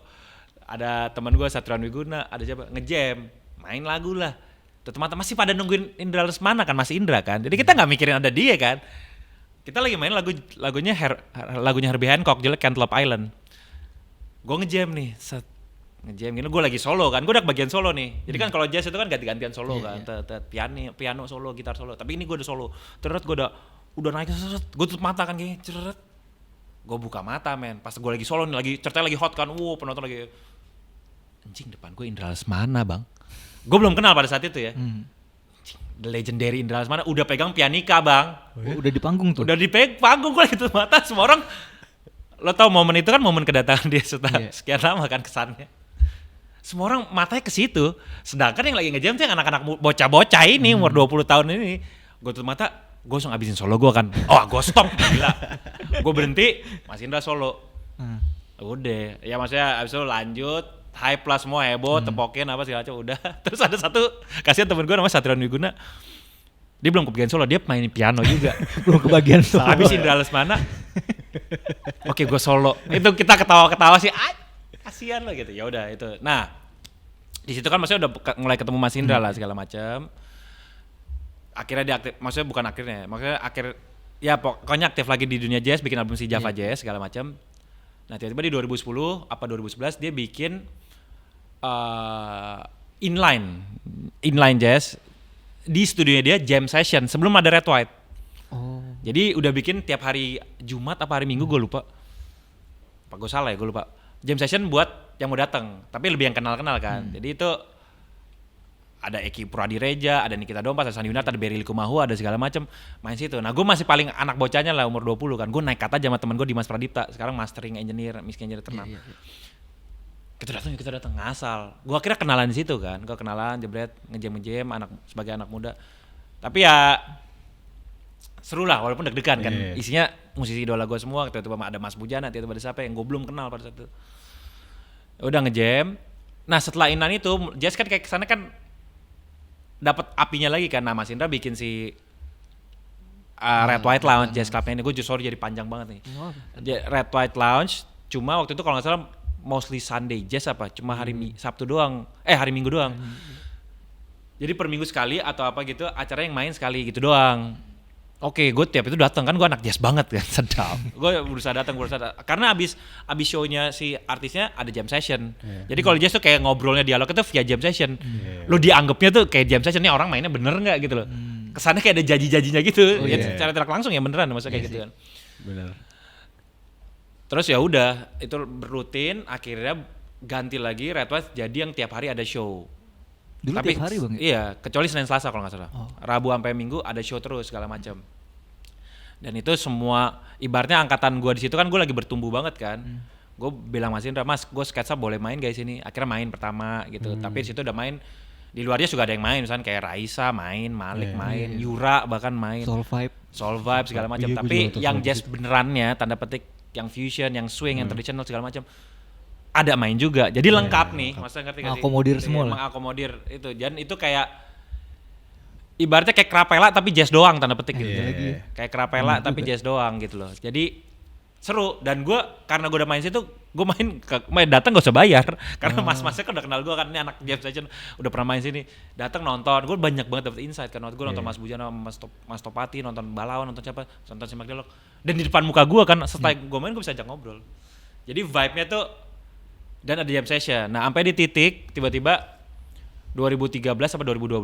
Ada teman gue Satrian Wiguna, ada siapa? Ngejam, main lagu lah. Tuh teman-teman masih pada nungguin Indra Lesmana kan, Mas Indra kan. Jadi kita nggak mikirin ada dia kan. Kita lagi main lagunya Herbie Hancock, jelek Cantaloupe Island. Gue ngejam nih, set. ngejam gini, gue lagi solo kan, gue udah bagian solo nih. Jadi kan kalau jazz itu kan ganti-gantian solo kan, piano solo, gitar solo. Tapi ini gue udah solo. Terus gue udah naik, gue tutup mata kan gini, ceret. Gue buka mata men, pas gue lagi solo nih, ceritanya lagi hot kan, penonton lagi, anjing depan gue Indra Lesmana bang. Gue belum kenal pada saat itu ya. The legendary Indra Lesmana udah pegang pianika bang. Udah di panggung tuh? Udah di panggung, gue lagi tutup mata, semua orang. Lo tau momen itu kan momen kedatangan dia setelah sekian lama kan kesannya. Semua orang matanya ke situ, sedangkan yang lagi ngejam tuh yang anak-anak bocah-bocah ini umur 20 tahun ini. Gue tutup mata, gue langsung abisin solo gue kan. Gue stop, gila. Gue berhenti, Mas Indra solo. Udah, ya maksudnya abis itu lanjut, hype plus semua heboh, tepokin apa segala macam udah. Terus ada satu, kasihan temen gue namanya Satriwan Wiguna. Dia belum kebagian solo, dia main piano juga. Belum kebagian solo. Abis Indra Lesmana, oke gue solo. Itu kita ketawa-ketawa sih. Kasian lo gitu. Ya udah itu. Nah, di situ kan maksudnya udah mulai ketemu Mas Indra lah segala macam. Akhirnya dia aktif, maksudnya bukan akhirnya, maksudnya ya pokoknya aktif lagi di dunia jazz, bikin album si Java Jazz segala macam. Nah, tiba-tiba di 2010 apa 2011 dia bikin inline jazz di studionya dia, jam session sebelum ada Red White. Jadi udah bikin tiap hari Jumat apa hari Minggu gue lupa. Apa gue salah ya, gue lupa. Jam session buat yang mau datang, tapi lebih yang kenal-kenal kan. Jadi itu ada Eki Puradireja, ada Nikita Dompas, ada Sandi Winata, ada Berry Likumahu, ada segala macam main situ. Nah, gue masih paling anak bocahnya lah, umur 20 kan. Gue naik kata aja sama temen gue Dimas Pradipta, sekarang mastering engineer, mixing engineer ternam. Kita datang ngasal. Gue akhirnya kenalan di situ kan. Gue kenalan, jebret, ngejam sebagai anak muda. Tapi ya seru lah, walaupun deg-degan kan. Isinya musisi idola gue semua, tiba-tiba ada Mas Bujana, tiba-tiba ada siapa yang gue belum kenal pada saat itu. Udah ngejam. Nah, setelah inan itu, jazz kan kayak kesana kan dapat apinya lagi kan. Nah, Mas Indra bikin si Red White Lounge Jazz Club-nya ini. Gue sorry jadi panjang banget nih. Red White Lounge, cuma waktu itu kalau nggak salah mostly Sunday Jazz apa, cuma hari Sabtu doang, hari Minggu doang. Jadi per minggu sekali atau apa gitu, acara yang main sekali gitu doang. Oke, gue tiap itu datang kan, gue anak jazz banget kan, sedap. Gue berusaha datang, karena abis show-nya si artisnya ada jam session. Jadi kalau jazz tuh kayak ngobrolnya, dialog itu via jam session. Lo dianggapnya tuh kayak jam session, nih orang mainnya bener nggak gitu loh. Kesannya kayak ada janji-janjinya gitu. Ya secara tidak langsung ya beneran, maksudnya kayak gitu kan. Bener. Terus ya udah, itu berutin, akhirnya ganti lagi Red White jadi yang tiap hari ada show. Dulu tapi tiap hari bang? Iya, kecuali Senin Selasa kalau nggak salah. Rabu sampai Minggu ada show terus segala macam. Dan itu semua ibaratnya angkatan gue di situ kan, gue lagi bertumbuh banget kan. Gue bilang Mas Indra, Mas, gue sketsa boleh main guys ini. Akhirnya main pertama gitu. Tapi di situ udah main. Di luarnya juga ada yang main, misalnya kayak Raisa main, Malik main, Yura bahkan main. Soul Vibe segala macam. Tapi yang jazz benerannya, tanda petik, yang fusion, yang swing, yang tradisional segala macam, ada main juga, jadi lengkap nih, maksudnya ngerti gak sih? Mengakomodir semua lah. Mengakomodir itu, dan itu kayak ibaratnya kayak Krapela tapi jazz doang, tanda petik gitu. Kayak Krapela tapi jazz doang gitu loh. Jadi seru, dan gue karena gue udah main situ, gue main datang gak usah bayar, karena mas-masnya kan udah kenal gue kan, ini anak jam session udah pernah main sini, datang nonton, gue banyak banget dapet insight kan. Gue nonton Mas Bujana, Mas Topati, nonton Balawan, nonton siapa, nonton Simak Dialog, dan di depan muka gue kan, setelah gue main gue bisa ajak ngobrol. Jadi vibe-nya tuh, dan ada jam session. Nah, sampai di titik tiba-tiba 2013 sampai 2012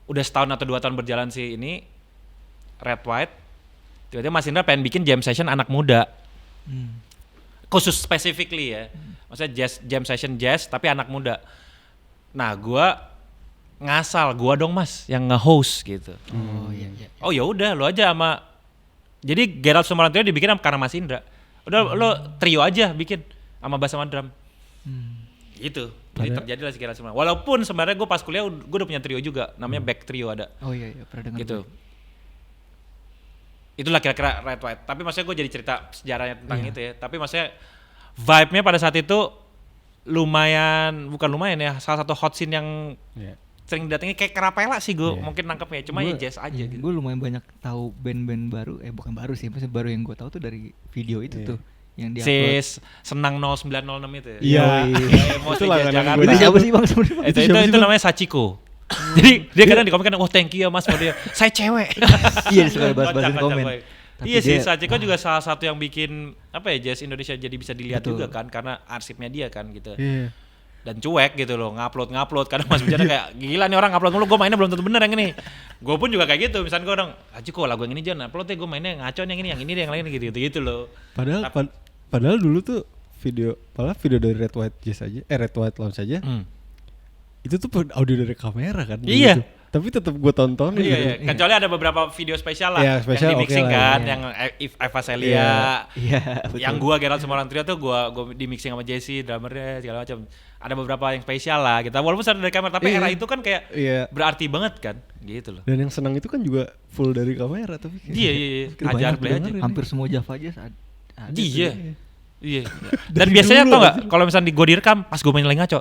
udah setahun atau 2 tahun berjalan sih ini Red White. Tiba-tiba Mas Indra pengen bikin jam session anak muda. Khusus specifically ya. Maksudnya jam session jazz tapi anak muda. Nah, gua ngasal, gua dong Mas yang nge-host gitu. Oh ya udah, lo aja sama. Jadi Gerald Sumarantio dibikin karena Mas Indra. Udah lo trio aja bikin sama bass sama drum. Gitu. Jadi terjadilah sekira semua. Walaupun sebenarnya gue pas kuliah gue udah punya trio juga, namanya Back Trio ada. Oh iya, pernah dengar. Gitu. Itulah kira-kira Red White. Tapi maksudnya gue jadi cerita sejarahnya tentang itu ya. Tapi maksudnya vibe-nya pada saat itu bukan lumayan ya, salah satu hot scene yang sering didatangi kayak Krapela sih gue mungkin nangkepnya. Cuma ya jazz aja gitu. Gue lumayan banyak tahu band-band baru, bukan baru sih, maksudnya baru yang gue tahu tuh dari video itu tuh. Yang dia si Senang 0906 itu ya? Iya. Itu Jakarta. Itu siapa sih bang sebenarnya? Itu namanya Sachiko. Jadi dia kadang di komen kan, thank you ya mas, dia saya cewek. Iya, suka bahas-bahasin komen. Iya sih, Sachiko juga salah satu yang bikin apa ya jazz Indonesia jadi bisa dilihat juga kan karena arsipnya dia kan gitu. Dan cuek gitu loh, ngupload kadang Mas Bujana kayak gila nih orang upload mulu, gue mainnya belum tentu bener yang ini. Gue pun juga kayak gitu, misalnya gue orang Sachiko lagu yang ini jangan upload ya, gue mainnya ngaco nih yang ini deh, yang lain gitu loh. Padahal dulu tuh video dari Red White Jazz aja, Red White Lounge aja. Itu tuh audio dari kamera kan. Iya. Gitu. Tapi tetap gue tonton gitu. Iya. Kecuali ada beberapa video spesial lah yang di mixing kan, yang Eva Celia, yang gua Gerald Semorang Trio tuh gua di mixing sama Jesse, drummernya segala macam. Ada beberapa yang spesial lah kita walaupun ada dari kamera, tapi era itu kan kayak berarti banget kan, gitu loh. Dan yang senang itu kan juga full dari kamera tapi. Iya. Ajar play aja. Hampir semua Java Jazz ada. Iya. Dan biasanya tau gak, kalau misalnya gue direkam, pas gue main lagi ngaco,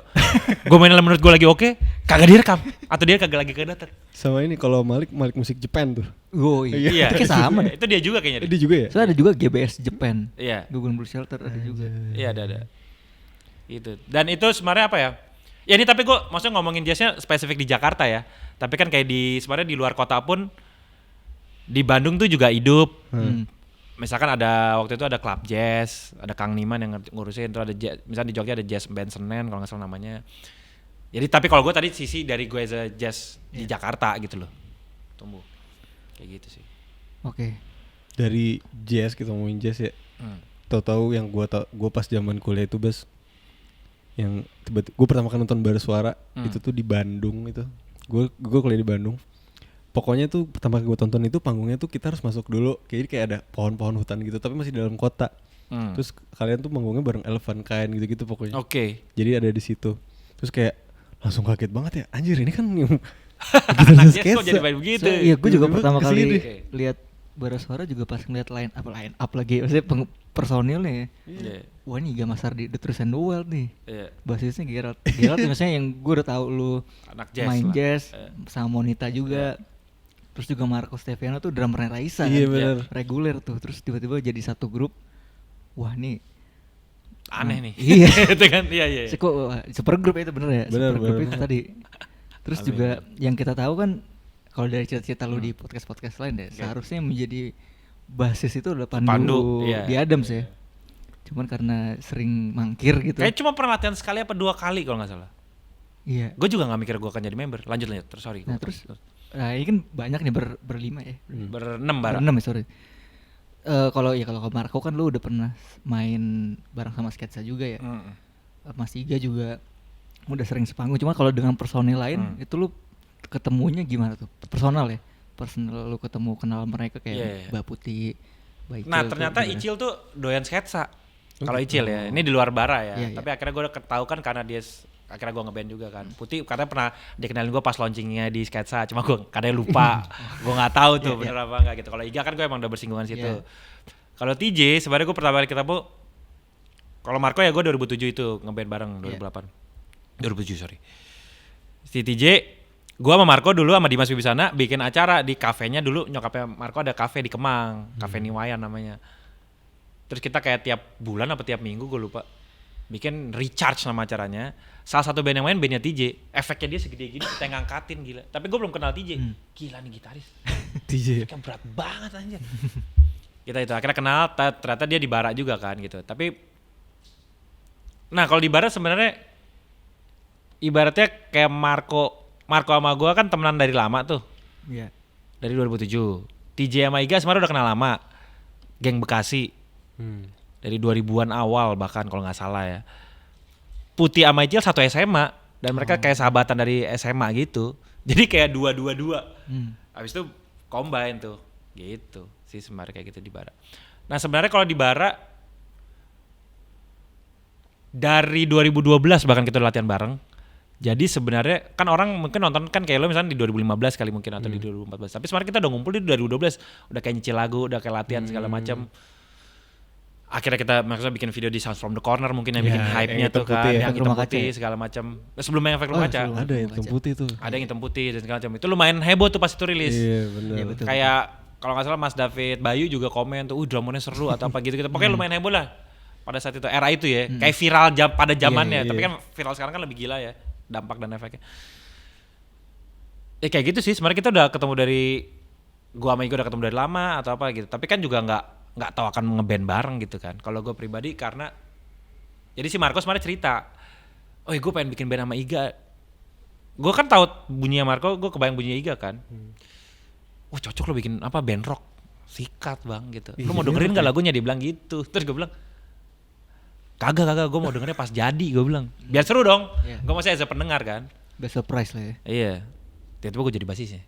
gue main menurut gue lagi oke, kagak direkam, atau dia kagak lagi kedatar. Sama ini kalau Malik musik Japan tuh. Oh iya. Kayak sama. Itu dia juga kayaknya. Dia juga ya? Soalnya ada juga GBS Japan. Iya. Google Blue Shelter ada juga. Iya ada. Itu. Dan itu sebenarnya apa ya? Ya ini tapi gue maksudnya ngomongin jazznya spesifik di Jakarta ya. Tapi kan kayak sebenarnya di luar kota pun, di Bandung tuh juga hidup. Misalkan waktu itu ada klub jazz, ada Kang Niman yang ngurusin, terus ada misalnya di Jogja ada Jazz Band Senen kalau nggak salah namanya. Jadi tapi kalau gue tadi sisi dari gue as a jazz di Jakarta gitu loh, tumbuh kayak gitu sih. Oke. Dari jazz kita ngomongin jazz ya. Tahu-tahu yang gue pas zaman kuliah itu yang tiba-tiba gue pertama kali nonton Bara Suara itu tuh di Bandung itu. Gue kuliah di Bandung. Pokoknya tuh pertama kali gue tonton itu panggungnya tuh kita harus masuk dulu, kayak ada pohon-pohon hutan gitu tapi masih dalam kota. Terus kalian tuh manggungnya bareng Elephant Kain gitu-gitu pokoknya. Oke. Jadi ada di situ. Terus kayak langsung kaget banget ya, anjir ini kan yang sketsa. Kok jadi main begitu? Iya, gue juga pertama kali lihat Bara Suara juga pas ngeliat line up lagi, maksudnya personilnya. Wah ini Iga Masardi, The Truth and the Wild nih. Basisnya Gerald maksudnya yang gue udah tahu lu anak jazz main lah. Jazz sama Monita juga. Terus juga Marco Steviano tuh drummernya Raisa kan, reguler tuh. Terus tiba-tiba jadi satu grup. Wah nih aneh nih. Iya. Itu kan iya. Kok super grup itu bener ya? Bener. Itu tadi. Terus juga yang kita tahu kan kalau dari cerita-cerita lu di podcast lain deh, seharusnya menjadi basis itu adalah Pandu di Adams ya. Cuman karena sering mangkir gitu. Kayak cuma pernah latihan sekali apa 2 kali kalau nggak salah. Iya. Gue juga nggak mikir gue akan jadi member. Lanjut terus sorry. Nah ini kan banyak nih berlima ya. Berenam bareng. Berenam ya sorry. Kalau ke Marco kan lu udah pernah main bareng sama Sketsa juga ya. Mas Iga juga udah sering sepanggung. Cuma kalau dengan personil lain itu lu ketemunya gimana tuh? Personal lu ketemu kenal mereka kayak Mbak Putih, Mbak Icil. Nah ternyata Icil tuh doyan sketsa. Kalau Icil ya, ini di luar bara ya. Tapi akhirnya gue udah ketahu kan karena dia akhirnya gue ngeband juga kan. Putih katanya pernah dikenalin gue pas launchingnya di sketsa, cuma gue kadang lupa. Gue nggak tahu tuh bener apa enggak gitu. Kalau Iga kan gue emang udah bersinggungan situ. Kalau TJ sebenarnya gue pertama kali ketemu, kalau Marco ya gue 2007 itu ngeband bareng 2007 sorry. Si TJ, gue sama Marco dulu sama Dimas Wibisana bikin acara di kafenya dulu. Nyokapnya Marco ada kafe di Kemang, Kafe Niwayan namanya. Terus kita kayak tiap bulan apa tiap minggu gue lupa bikin recharge nama acaranya. Salah satu band yang main bandnya TJ. Efeknya dia segede gini kita ngangkatin gila. Tapi gue belum kenal TJ. Gila nih gitaris. TJ Kayak berat banget anjir. Kita itu akhirnya kenal, ternyata dia di bara juga kan gitu. Tapi nah kalau di bara sebenarnya ibaratnya kayak Marco sama gue kan temenan dari lama tuh. Iya. Dari 2007. TJ sama Iga sebenarnya udah kenal lama. Geng Bekasi. Dari 2000-an awal bahkan kalau nggak salah ya. Putih sama Icil satu SMA dan mereka kayak sahabatan dari SMA gitu. Jadi kayak dua. Habis itu combine tuh. Gitu sih sebenarnya kayak gitu di bara. Nah sebenarnya kalau di bara dari 2012 bahkan kita latihan bareng. Jadi sebenarnya kan orang mungkin nonton kan kayak lo misalnya di 2015 kali mungkin atau di 2014. Tapi sebenarnya kita udah ngumpul di 2012, udah kayak nyicil lagu, udah kayak latihan segala macam. Akhirnya kita maksudnya bikin video di Sounds from the Corner mungkin yang bikin hype-nya tuh kan, yang hitam putih segala macam. Sebelumnya Efek Rumah Kaca. Ada yang hitam putih tuh. Ada yang hitam putih dan segala macam. Itu lumayan heboh tuh pas itu rilis. Iya benar. Ya, betul. Kayak kalau nggak salah Mas David Bayu juga komen tuh, drummernya seru atau apa gitu. Pokoknya lumayan heboh lah pada saat itu, era itu ya. Kayak viral pada zamannya. Tapi kan viral sekarang kan lebih gila ya dampak dan efeknya. Ya kayak gitu sih. Sebenarnya kita udah ketemu dari gua sama Iga udah ketemu dari lama atau apa gitu. Tapi kan juga nggak tahu akan ngeband bareng gitu kan. Kalau gue pribadi karena jadi si Marco kemarin cerita, oh gue pengen bikin band sama Iga. Gue kan tahu bunyinya Marco, gue kebayang bunyinya Iga kan. Wah cocok lo bikin apa band rock, sikat bang gitu. Lo mau dengerin nggak lagunya? Dia bilang gitu. Terus gue bilang, kagak, gue mau dengernya pas jadi. Gue bilang, biar seru dong. Gue masih as a pendengar kan. Best surprise lah ya. Iya. Tiba-tiba gue jadi basisnya.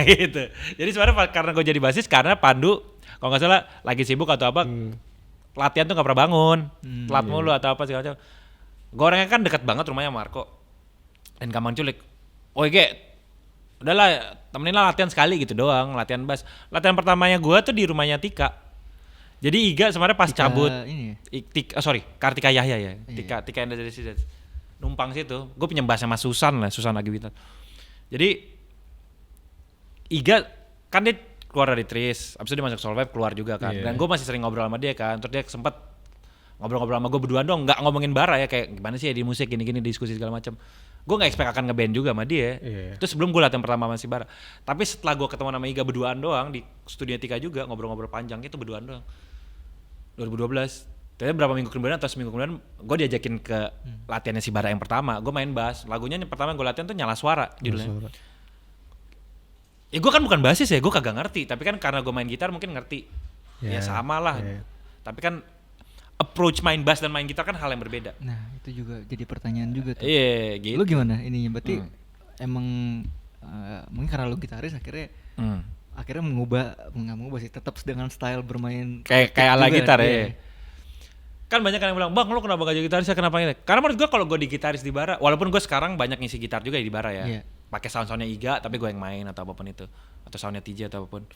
Gitu. Jadi sebenarnya karena gue jadi basis karena Pandu kalau nggak salah lagi sibuk atau apa, latihan tuh nggak pernah bangun, telat mulu atau apa segala macam. Gue orangnya kan dekat banget rumahnya Marco dan gampang culik. Oh Ige, udahlah temenin lah latihan sekali gitu doang, latihan bass. Latihan pertamanya gue tuh di rumahnya Tika. Jadi Iga sebenarnya pas Tika cabut, ini Kartika Yahya ya, Tika yang dari situ numpang situ. Gue pinjam bassnya sama Susan Agiwinta. Jadi Iga kan dia keluar dari Tris, abis itu dia masuk Solvibe keluar juga kan. Dan gue masih sering ngobrol sama dia kan. Terus dia sempet ngobrol-ngobrol sama gue berdua dong, nggak ngomongin bara ya kayak gimana sih ya di musik gini-gini diskusi segala macam. Gue nggak expect akan ngeband juga sama dia. Itu sebelum gue latihan pertama sama si Bara. Tapi setelah gue ketemu sama Iga berduaan doang di studio Tika juga ngobrol-ngobrol panjang itu berduaan doang. 2012. Ternyata berapa minggu kemudian atau seminggu kemudian gue diajakin ke latihannya si Bara yang pertama. Gue main bass. Lagunya yang pertama gue latihan tuh Nyala Suara judulnya. Ya gue kan bukan basis ya, gue kagak ngerti. Tapi kan karena gue main gitar mungkin ngerti. Ya sama lah. Tapi kan approach main bass dan main gitar kan hal yang berbeda. Nah itu juga jadi pertanyaan juga tuh. Iya gitu. Lu gimana ini? Berarti emang mungkin karena lu gitaris akhirnya nggak mengubah sih, tetap dengan style bermain kayak ala gitar ya. Kan banyak yang bilang, bang lu kenapa gak jadi gitaris ya, kenapa ini? Karena menurut gue kalau gue di gitaris di bara, walaupun gue sekarang banyak ngisi gitar juga di bara ya, pakai sound-soundnya Iga tapi gue yang main atau apapun itu, atau soundnya TJ atau apapun.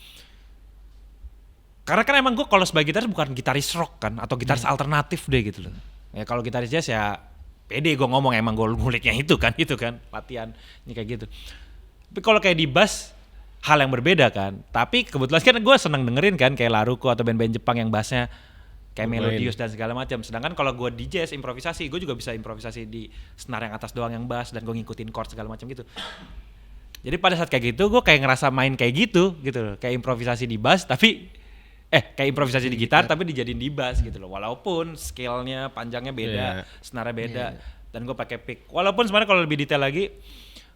Karena kan emang gue kalau sebagai gitaris bukan gitaris rock kan, atau gitaris alternatif deh gitu loh. Ya kalau gitaris jazz ya pede gue ngomong, emang gue nguliknya itu kan latihan ini kayak gitu. Tapi kalau kayak di bass hal yang berbeda kan. Tapi kebetulan kan gue seneng dengerin kan kayak Laruko atau band-band Jepang yang bassnya kayak melodius dan segala macam. Sedangkan kalau gue di jazz improvisasi, gue juga bisa improvisasi di senar yang atas doang yang bass dan gue ngikutin chord segala macam gitu. Jadi pada saat kayak gitu gue kayak ngerasa main kayak gitu loh. Kayak improvisasi di bass tapi kayak improvisasi di gitar tapi dijadiin di bass gitu loh. Walaupun scale-nya panjangnya beda, senarnya beda dan gue pakai pick. Walaupun sebenarnya kalau lebih detail lagi,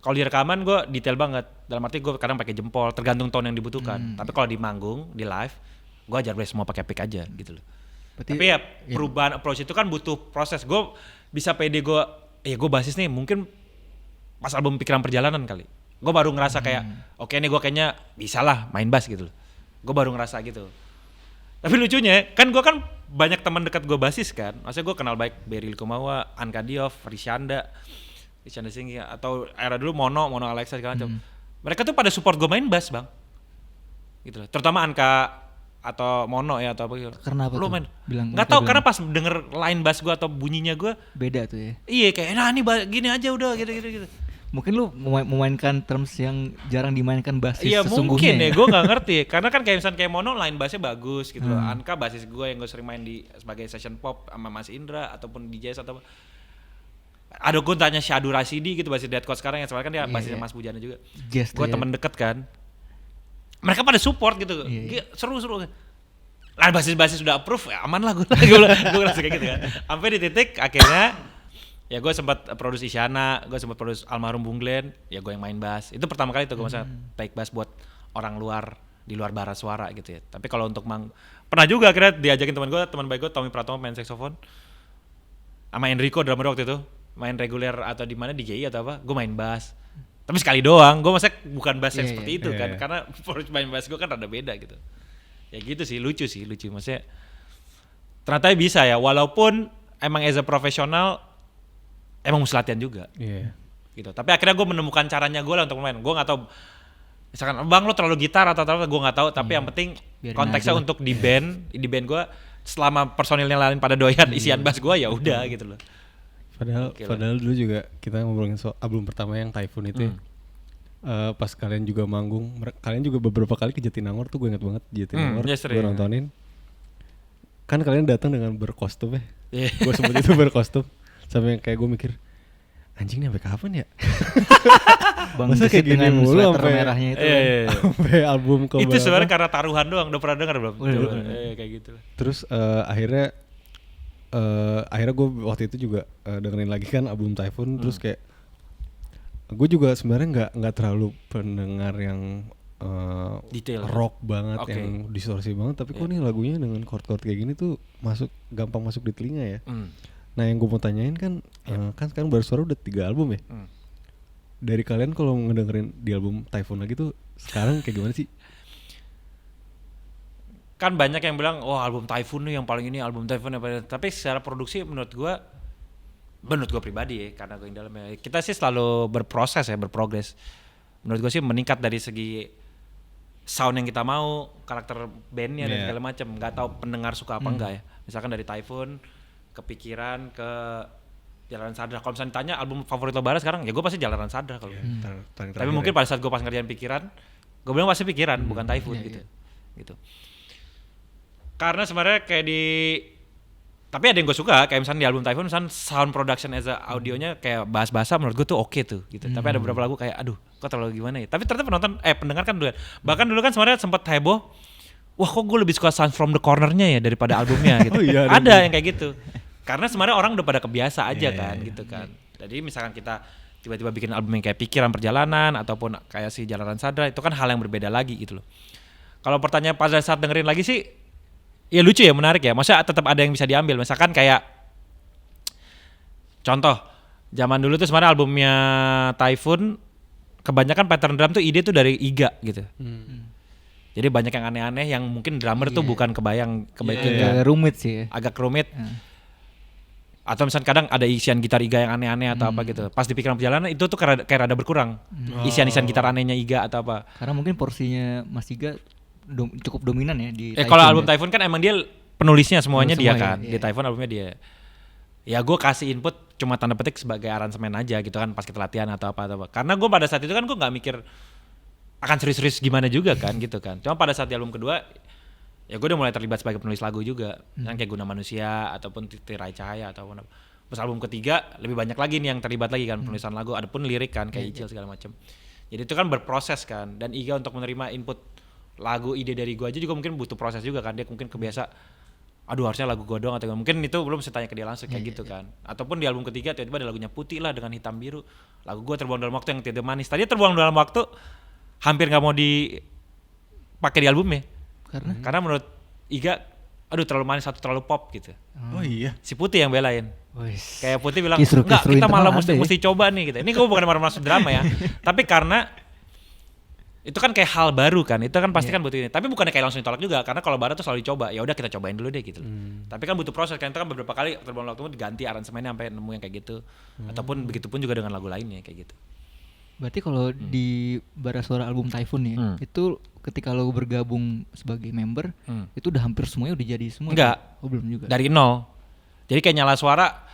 kalau di rekaman gue detail banget. Dalam arti gue kadang pakai jempol, tergantung tone yang dibutuhkan. Tapi kalau di manggung, di live, gue ajar semua pakai pick aja gitu loh. Berarti, tapi ya perubahan approach itu kan butuh proses. Gue bisa pede gue basis nih mungkin pas album Pikiran Perjalanan kali. Gue baru ngerasa kayak oke nih gue kayaknya bisa lah main bass gitu loh. Gue baru ngerasa gitu. Tapi lucunya kan gue kan banyak teman dekat gue basis kan. Maksudnya gue kenal baik Beryl Kumawa, Anka Diof, Rishanda Singhi atau era dulu Mono Alexa segala macam. Mereka tuh pada support gue main bass bang. Gitu loh. Terutama Anka atau Mono ya atau apa gitu. Karena apa lu tuh? main nggak tahu karena pas denger line bass gue atau bunyinya gue beda tuh ya. Iya kayak nah ini gini aja udah gitu. Mungkin lu memainkan terms yang jarang dimainkan basis iya, sesungguhnya. Iya mungkin ya, gue gak ngerti. Karena kan kayak misalnya kayak Mono line bassnya bagus gitu loh. Anka basis gue yang gue sering main sebagai session pop sama Mas Indra ataupun di jazz atau ada gue tanya Syadu Rasidi gitu basis Dead Code sekarang yang sebenarnya kan dia basisnya Mas Bujana juga. Gue temen deket kan. Mereka pada support gitu. Seru-seru. Lah basis udah approve ya aman lah gue ngerasa kayak gitu kan. Sampai di titik akhirnya ya gue sempat produce Isyana, gue sempat produce almarhum Bung Glenn, ya gue yang main bass. Itu pertama kali tuh gue masa take bass buat orang luar di luar bara suara gitu ya. Tapi kalau untuk pernah juga akhirnya diajakin teman baik gue Tommy Pratomo main saxophone, sama Enrico drummer waktu itu main reguler atau di mana di GI atau apa, gue main bass. Tapi sekali doang, gue masa bukan bass yang seperti itu kan, karena main bass gue kan rada beda gitu. Ya gitu sih, lucu maksudnya. Ternyata bisa ya, walaupun emang as a profesional emang mesti latihan juga, gitu. Tapi akhirnya gue menemukan caranya gue lah untuk main. Gue nggak tahu, misalkan bang lo terlalu gitar atau gue nggak tahu. Tapi yang penting konteksnya untuk di band gue, selama personilnya lain pada doyan isian bass gue ya udah gitu loh. Padahal dulu juga kita ngobrolin soal album pertama yang Typhoon itu. Pas kalian juga manggung, kalian juga beberapa kali ke Jatinangor tuh gue inget banget Jatinangor. Gue nontonin. Kan kalian datang dengan berkostum ya. Gue sebut itu berkostum. Sampai kayak gue mikir anjing nih sampai kapan ya? Bang Masa Gesit kayak gini dengan mulu sweater sampai- merahnya itu. Iya, kan. iya, iya. Sampai album ke Itu sebenarnya karena taruhan doang. Udah pernah dengar belum? Udah, Coba. udah. Kayak gitu lah. Terus akhirnya gue waktu itu juga dengerin lagi kan album Typhoon. Terus kayak gue juga sebenarnya nggak terlalu pendengar yang Detail. rock banget, Oke. yang distorsi banget. Tapi kok nih lagunya dengan chord-chord kayak gini tuh gampang masuk di telinga ya. Nah yang gue mau tanyain kan, kan sekarang Barasuara udah 3 album ya. Dari kalian kalau ngedengerin di album Typhoon lagi tuh sekarang kayak gimana sih? Kan banyak yang bilang, oh album Typhoon nih yang paling ini, album Typhoon apa. Tapi secara produksi menurut gue pribadi ya, karena gue yang dalamnya, kita sih selalu berproses ya, berprogres. Menurut gue sih meningkat dari segi sound yang kita mau, karakter bandnya dan segala macam. Nggak tahu pendengar suka apa enggak ya. Misalkan dari Typhoon, kepikiran ke Jalanan Sadra. Kalau misalnya ditanya album favorit lo Bara sekarang, ya gue pasti Jalanan Sadra kalau. Tapi mungkin pada saat gue pas ngerjain pikiran, gue bilang pasti pikiran, bukan Typhoon gitu. Karena sebenarnya kayak tapi ada yang gue suka, kayak misalnya di album Typhoon, misalnya sound production as a audionya kayak bahasa menurut gue tuh oke tuh gitu. Tapi ada beberapa lagu kayak aduh kok terlalu gimana ya. Tapi ternyata pendengar kan dulu. Bahkan dulu kan sebenarnya sempat heboh, wah kok gue lebih suka Sound From The Corner-nya ya daripada albumnya gitu. Oh iya, ada yang kayak gitu. Karena sebenarnya orang udah pada kebiasa aja kan gitu kan. Jadi misalkan kita tiba-tiba bikin album yang kayak Pikiran Perjalanan ataupun kayak si Jalanan Sadra, itu kan hal yang berbeda lagi gitu loh. Kalau pertanyaan pada saat dengerin lagi sih, ya lucu ya, menarik ya. Maksudnya tetap ada yang bisa diambil. Misalkan kayak contoh, zaman dulu tuh sebenarnya albumnya Typhoon kebanyakan pattern drum tuh ide tuh dari Iga gitu. Jadi banyak yang aneh-aneh yang mungkin drummer tuh bukan kebayang juga. Agak rumit sih ya. Agak rumit. Atau misalnya kadang ada isian gitar Iga yang aneh-aneh atau apa gitu. Pas di Pikiran Perjalanan itu tuh kayak rada berkurang. Isian-isian gitar anehnya Iga atau apa. Karena mungkin porsinya Mas Iga cukup dominan ya di Kalau album Typhoon kan emang dia penulisnya semuanya dia semua kan. ya, Di Typhoon albumnya dia. Ya gue kasih input cuma tanda petik sebagai aransemen aja gitu kan pas kita latihan atau apa. Karena gue pada saat itu kan gue nggak mikir akan serius-serius gimana juga kan gitu kan. Cuma pada saat di album kedua ya gue udah mulai terlibat sebagai penulis lagu juga. Yang kayak Guna Manusia ataupun Tirai Cahaya ataupun apa. Pas album ketiga lebih banyak lagi nih yang terlibat lagi kan penulisan lagu. Adapun lirik kan kayak Icil segala macam. Jadi itu kan berproses kan. Dan Iga untuk menerima input lagu ide dari gue aja juga mungkin butuh proses juga kan. Dia mungkin kebiasa aduh harusnya lagu gue doang atau mungkin itu belum bisa tanya ke dia langsung kayak gitu kan. Ataupun di album ketiga tiba-tiba ada lagunya Putih lah dengan hitam biru. Lagu gue Terbuang Dalam Waktu yang Tiada Manis. Tadi Terbuang Dalam Waktu hampir nggak mau dipakai di albumnya. Karena menurut Iga aduh terlalu manis atau terlalu pop gitu. Oh iya. Si Putih yang belain. Kayak Putih bilang Kisru enggak kita malah internal ada ya. mesti coba nih gitu. Ini gue bukan masuk drama ya. Tapi karena itu kan kayak hal baru kan, itu kan pasti kan butuh ini. Tapi bukannya kayak langsung ditolak juga, karena kalau baru tuh selalu dicoba. Ya udah kita cobain dulu deh gitu. Tapi kan butuh proses kan, itu kan beberapa kali Terbuang Dalam Waktu diganti aransemennya sampai nemu yang kayak gitu. Ataupun begitupun juga dengan lagu lainnya kayak gitu. Berarti kalau di Barasuara album Typhoon ya, itu ketika lo bergabung sebagai member, itu udah hampir semuanya udah jadi semua. Enggak. Oh belum juga. Dari nol. Jadi kayak nyala suara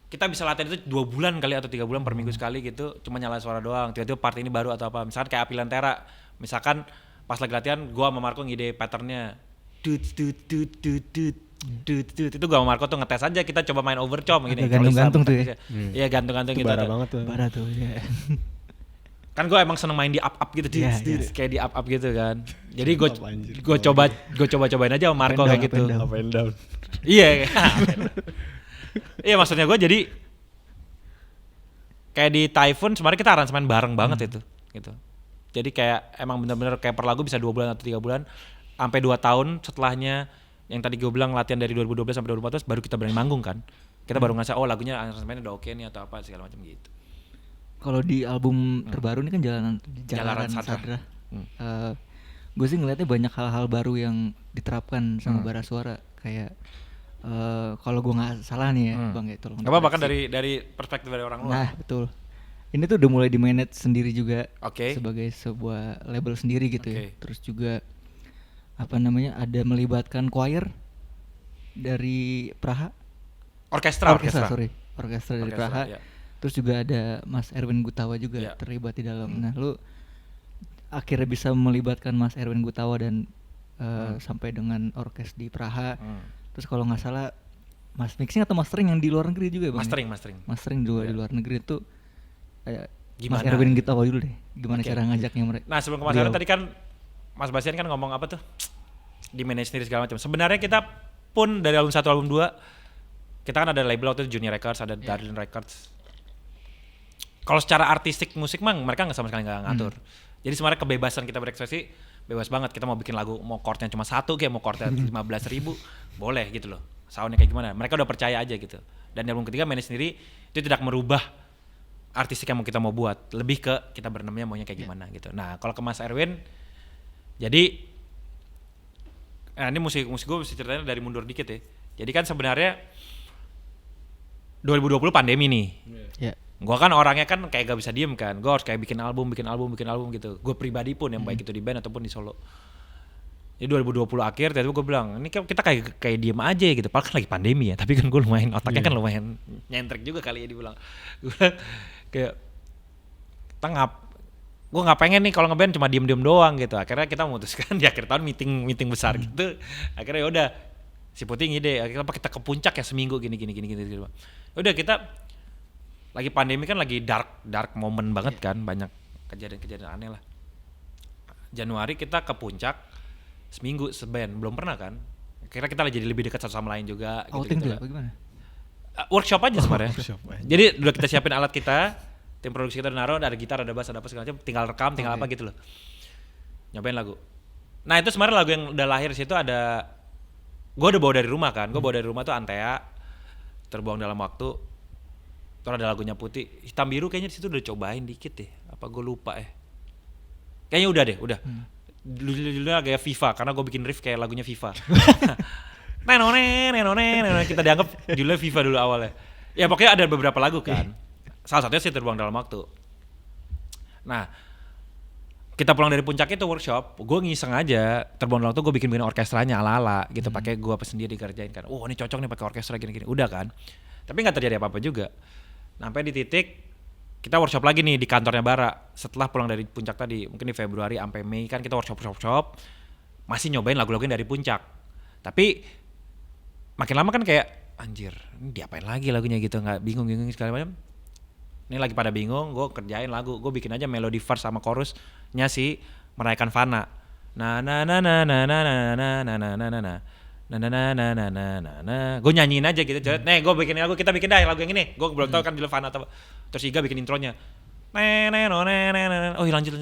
kita bisa latihan itu 2 bulan kali atau 3 bulan per minggu sekali gitu, cuma nyala suara doang. Tiba-tiba part ini baru atau apa. Misalkan kayak Api Lentera, misalkan pas lagi latihan gua sama Marco ngide patternnya dut itu gua sama Marco tuh ngetes aja, kita coba main overcom gini. Gantung-gantung tuh ya. Iya gantung-gantung Itu gitu. parah banget tuh. Parah tuh ya. Kan gua emang seneng main di up gitu, kayak di up gitu kan. Jadi gua cobain aja sama Marco kayak gitu. Up and down. Iya. Iya maksudnya gue jadi kayak di Typhoon sebenarnya kita aransemen bareng banget itu gitu. Jadi kayak emang bener-bener kayak per lagu bisa 2 bulan atau 3 bulan sampai 2 tahun setelahnya yang tadi gue bilang latihan dari 2012 sampai 2014 baru kita berani manggung kan. Kita baru ngerasa oh lagunya aransemennya udah oke nih atau apa segala macam gitu. Kalau di album terbaru ini kan Jalanan Sadra. Gue sih ngeliatnya banyak hal-hal baru yang diterapkan sama Barasuara kayak kalau gue nggak salah nih ya bang ya tolong. Apa bahkan dari perspektif dari orang luar. Nah betul. Ini tuh udah mulai di manage sendiri juga Oke. sebagai sebuah label sendiri gitu ya. Oke. Terus juga apa namanya ada melibatkan choir dari Praha. Orkestra Dari Praha. Ya. Terus juga ada Mas Erwin Gutawa juga Ya. terlibat di dalam. Nah lu akhirnya bisa melibatkan Mas Erwin Gutawa dan sampai dengan orkes di Praha. Terus kalau nggak salah mixing atau mastering yang di luar negeri juga ya Bang? Mastering di luar negeri itu gimana? Mas Erwin kita tahu dulu deh gimana cara ngajaknya mereka. Nah sebelum ke Mas Erwin tadi kan Mas Bastian kan ngomong apa tuh di manage sendiri segala macam. Sebenarnya kita pun dari album 1 album 2 kita kan ada label waktu itu Junior Records, ada Darlin Records. Kalau secara artistik musik mah mereka sama sekali nggak ngatur. Jadi sebenarnya kebebasan kita berekspresi bebas banget. Kita mau bikin lagu mau chordnya cuma 1 kayak mau chordnya 15.000 boleh gitu loh. Soundnya kayak gimana? Mereka udah percaya aja gitu. Dan di album ketiga manage sendiri itu tidak merubah artistik yang mau kita mau buat, lebih ke kita berenamnya maunya kayak gimana gitu. Nah kalau ke Mas Erwin, jadi ini musik gue mesti ceritanya dari mundur dikit ya. Jadi kan sebenarnya 2020 pandemi nih. Yeah. Gue kan orangnya kan kayak gak bisa diem kan. Gue harus kayak bikin album gitu. Gue pribadi pun yang baik itu di band ataupun di solo. Jadi 2020 akhir tiba-tiba gue bilang, ini kita kayak diem aja gitu. Padahal kan lagi pandemi ya. Tapi kan gue lumayan otaknya kan lumayan nyentrek juga kali ya dibilang. Gue bilang kayak gue nggak pengen nih kalau ngeband cuma diem doang gitu. Akhirnya kita memutuskan di akhir tahun meeting besar gitu. Akhirnya ya udah si Putih ngide akhirnya kita ke puncak ya seminggu gini. Udah kita lagi pandemi kan lagi dark moment banget kan, banyak kejadian aneh lah. Januari kita ke puncak seminggu seband, belum pernah kan. Akhirnya kita jadi lebih dekat satu sama lain juga. Outing tuh bagaimana? Workshop aja sebenarnya. Jadi udah kita siapin alat kita, tim produksi kita udah naruh, ada gitar, ada bass, ada apa segala macam, tinggal rekam, tinggal apa gitu loh. Nyobain lagu. Nah itu sebenarnya lagu yang udah lahir situ ada, gue udah bawa dari rumah kan, gue bawa dari rumah tuh Antea, Terbuang Dalam Waktu, terus ada lagunya Putih, Hitam Biru kayaknya di situ udah cobain dikit deh, apa gue lupa ya. Kayaknya udah. Dulu kayak FIFA, karena gue bikin riff kayak lagunya FIFA. Nenone, kita dianggap judulnya FIFA dulu awalnya. Ya pokoknya ada beberapa lagu kan. Salah satunya sih Terbuang Dalam Waktu. Nah, kita pulang dari puncak itu workshop, gue ngiseng aja Terbuang Dalam Waktu gue bikin orkestranya ala-ala gitu, pakai gue sendiri kerjain kan. Oh ini cocok nih pakai orkestra gini-gini. Udah kan. Tapi nggak terjadi apa-apa juga. Sampai di titik kita workshop lagi nih di kantornya Bara. Setelah pulang dari puncak tadi, mungkin di Februari sampai Mei kan kita workshop, masih nyobain lagu-lagu yang dari puncak. Tapi makin lama kan kayak anjir, ini diapain lagi lagunya gitu, nggak bingung segala macam. Ini lagi pada bingung, gue kerjain lagu, gue bikin aja melodi verse sama chorusnya si Merayakan Fana. Gue nyanyiin aja gitu, nih gue bikin lagu, kita bikin dah lagu yang ini. Gue belum tahu kan di Fana atau terus Iga bikin intronya. Oh lanjut.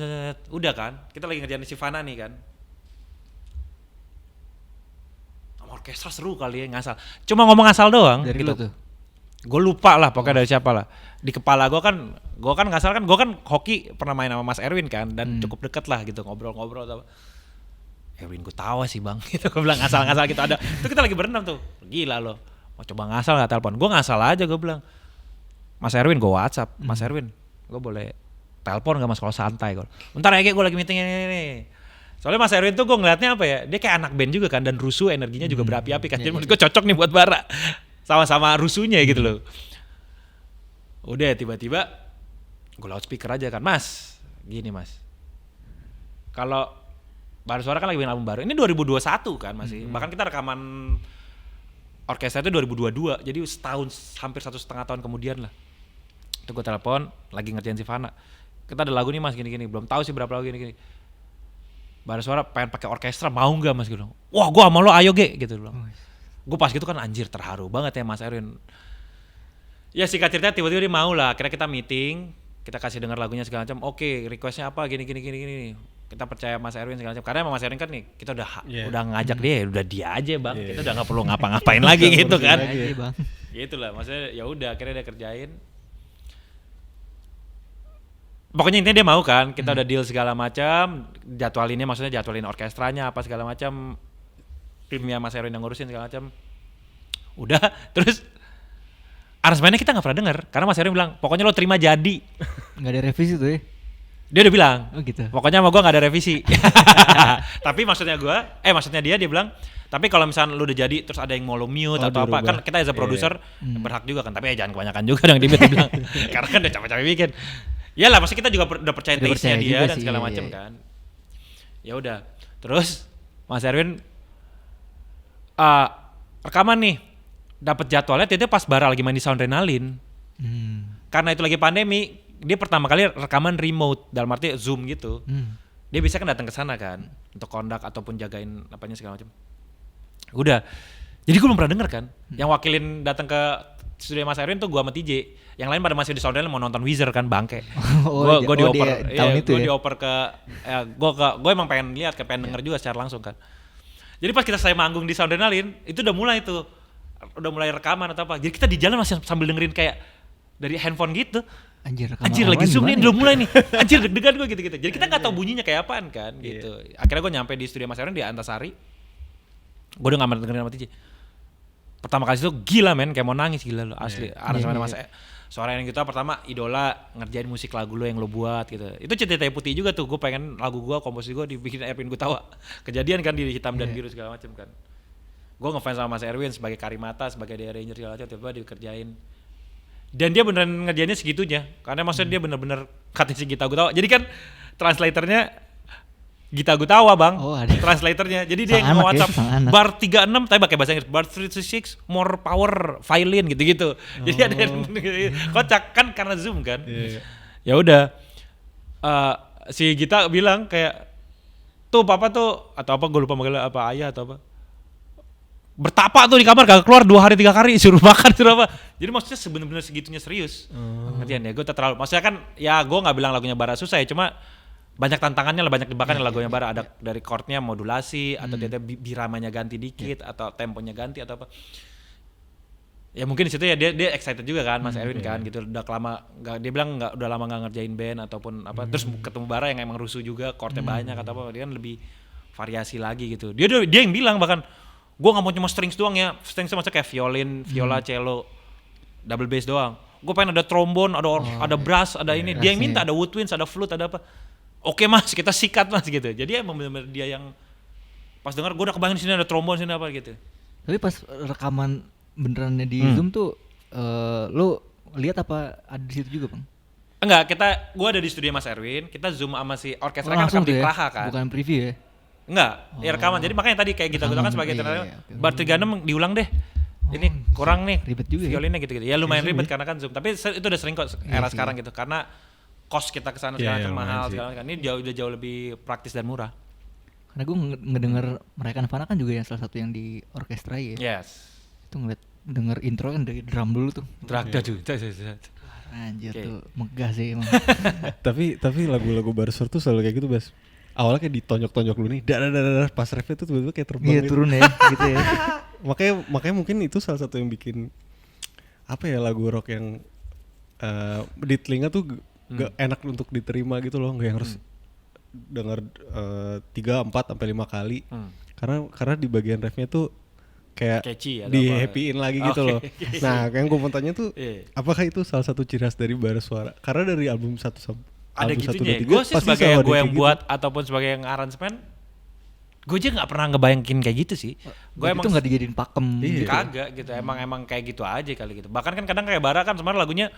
Udah kan, kita lagi ngerjain si Fana nih kan. Orkestra seru kali ya, ngasal. Cuma ngomong asal doang. Dari gitu. lo tuh? Gue lupa lah pokoknya dari siapa lah. Di kepala gue kan ngasal kan, gue kan hoki pernah main sama Mas Erwin kan, dan cukup deket lah gitu, ngobrol-ngobrol apa. Erwin gue tawa sih bang, gitu gue bilang ngasal-ngasal gitu ada. Itu kita lagi berenam tuh, gila lo, mau coba ngasal nggak telepon? Gue ngasal aja gue bilang. Mas Erwin gue WhatsApp, Mas Erwin, gue boleh telepon nggak mas kalau santai? Bentar ya gue lagi meeting ini. Soalnya Mas Erwin tuh gue ngeliatnya apa ya, dia kayak anak band juga kan, dan rusuh energinya juga berapi-api kan. Jadi menurut gue cocok nih buat Bara, sama-sama rusuhnya gitu loh. Udah tiba-tiba gue loudspeaker aja kan, Mas, gini Mas, kalau Bara Suara kan lagi bikin album baru, ini 2021 kan masih, bahkan kita rekaman orkestra itu 2022, jadi setahun, hampir 1,5 tahun kemudian lah. Itu gue telepon, lagi ngerjain si Fana, kita ada lagu nih mas gini-gini, belum tahu sih berapa lagu gini-gini. Bara Suara pengen pakai orkestra, mau nggak mas gitu? Wah gue sama lo ayo ge gitu loh. Gue pas gitu kan anjir terharu banget ya Mas Erwin. Ya singkat cerita tiba-tiba dia mau lah, akhirnya kita meeting, kita kasih dengar lagunya segala macam. Oke, requestnya apa gini. Kita percaya Mas Erwin segala macam. Karena Mas Erwin kan nih kita udah ngajak dia, udah dia aja bang. Kita udah nggak perlu ngapa-ngapain lagi gitu kan. Gitu lah, maksudnya ya udah akhirnya dia kerjain. Pokoknya intinya dia mau kan, kita udah deal segala macam, jadwalinnya maksudnya jadwalin orkestranya apa segala macam, timnya Mas Erwin yang ngurusin segala macam. Udah, terus aransemennya kita nggak pernah denger, karena Mas Erwin bilang, pokoknya lo terima jadi. Nggak ada revisi tuh ya? Dia udah bilang, oh gitu. Pokoknya sama gue nggak ada revisi. Tapi maksudnya dia bilang, tapi kalau misalnya lo udah jadi, terus ada yang mau lo mute atau apa, kan kita as a producer berhak juga kan, tapi ya jangan kebanyakan juga dong dia bilang, karena kan udah capek-capek bikin. Iyalah, maksudnya kita juga udah percaya taste-nya dia dan segala macam kan. Ya udah, terus Mas Erwin rekaman nih, dapat jadwalnya itu pas Bara lagi main di Soundrenalin. Karena itu lagi pandemi, dia pertama kali rekaman remote, dalam arti Zoom gitu. Dia bisa kan datang ke sana kan untuk kondak ataupun jagain apanya segala macam. Udah. Jadi gue belum pernah denger kan. Yang wakilin datang ke studio Mas Erwin tuh gue sama TJ. Yang lain pada masih di Soundrenalin mau nonton Weezer kan, bangke. Gue dioper, gue dioper ke, gue emang pengen lihat, pengen denger juga secara langsung kan. Jadi pas kita manggung di Soundrenalin, itu udah mulai rekaman atau apa. Jadi kita di jalan masih sambil dengerin kayak dari handphone gitu. Anjir lagi Zoom nih, belum mulai nih. Anjir deg-degan gue gitu-gitu. Jadi kita gak tahu bunyinya kayak apaan kan gitu. Akhirnya gue nyampe di studio Mas Erwin di Antasari. Gue udah gak dengerin sama TJ. Pertama kali itu gila men, kayak mau nangis gila lo asli. Aransemen Mas suara yang gitu pertama idola ngerjain musik lagu lo yang lo buat gitu. Itu Cita-Cita Putih juga tuh, gue pengen lagu gue, komposisi gue dibikin Erwin Gutawa. Kejadian kan di Hitam dan Biru segala macam kan. Gue ngefans sama Mas Erwin sebagai Karimata, sebagai The Arranger segala macam, tiba-tiba dikerjain. Dan dia beneran ngerjainnya segitunya, karena maksudnya dia bener-bener cutting si Gita Gutawa. Jadi kan translatornya Gita Gutawa bang, translatornya. Jadi dia yang nge-WhatsApp bar 36 tapi pakai bahasa Inggris, bar 36 more power violin gitu-gitu. Jadi ada yang kocak kan karena Zoom kan. Ya udah, si Gita bilang kayak tuh papa tuh atau apa, gue lupa manggil apa, ayah atau apa, bertapa tuh di kamar gak keluar 2 hari 3 hari, suruh makan suruh apa. Jadi maksudnya sebenarnya segitunya serius. Ngertiin ya, gue terlalu, maksudnya kan ya gue nggak bilang lagunya Bara susah ya, cuma banyak tantangannya lah, banyak jebakan lagunya Bara. Ada dari chordnya modulasi atau dia biramanya ganti dikit atau temponya ganti atau apa. Ya mungkin di situ ya dia excited juga kan Mas Erwin kan gitu. Udah lama nggak, dia bilang udah lama nggak ngerjain band ataupun apa. Terus ketemu Bara yang emang rusuh juga, chordnya banyak atau apa. Dia kan lebih variasi lagi gitu. Dia yang bilang bahkan, gue gak mau cuma strings doang ya, strings maksudnya kayak violin, viola, cello, double bass doang. Gue pengen ada trombon, ada brass, ada ini. Dia yang minta ada woodwinds, ada flute, ada apa. Oke mas, kita sikat mas gitu. Jadi emang bener-bener dia yang pas denger, gue udah kebayang di sini ada trombon, sini apa gitu. Tapi pas rekaman benerannya di Zoom tuh, lo lihat apa ada di situ juga bang? Enggak, gue ada di studio Mas Erwin, kita Zoom sama si orkestra kan rekam di Praha kan. Bukan preview ya? Enggak, ya rekaman. Jadi makanya tadi kayak kita kan sebagai bar 36 diulang deh. Ini kurang nih ribet juga violinnya gitu-gitu. Ya lumayan ribet karena kan Zoom, tapi itu udah sering kok era sekarang gitu. Karena cost kita ke sana segala macam mahal segala macam. Ini udah jauh lebih praktis dan murah. Karena gue ngedenger Mereka Nirvana kan juga yang salah satu yang di orkestra ya. Yes. Itu denger intro kan dari drum dulu tuh. Dragda tuh. Anjir tuh megah sih emang. tapi lagu-lagu Barsur tuh selalu kayak gitu Bas. Awalnya kayak ditonjok-tonjok dulu nih, dar pas refnya tuh tiba-tiba kayak terbang. Iya turun ya gitu ya. Makanya mungkin itu salah satu yang bikin apa ya, lagu rock yang di telinga tuh gak enak untuk diterima gitu loh, gak yang harus denger 3, 4 sampai 5 kali. Karena di bagian refnya tuh kayak catchy, di happyin lagi gitu loh. Nah, yang gue mau tanya tuh, apakah itu salah satu ciri khas dari Bara Suara? Karena dari album 1 ada gitunya. Gue sih sebagai gue yang buat ataupun sebagai yang aransemen, gue aja nggak pernah ngebayangin kayak gitu sih. Gue emang itu nggak dijadiin pakem. Gitu. Kagak gitu. Emang kayak gitu aja kali gitu. Bahkan kan kadang kayak Bara kan sebenarnya lagunya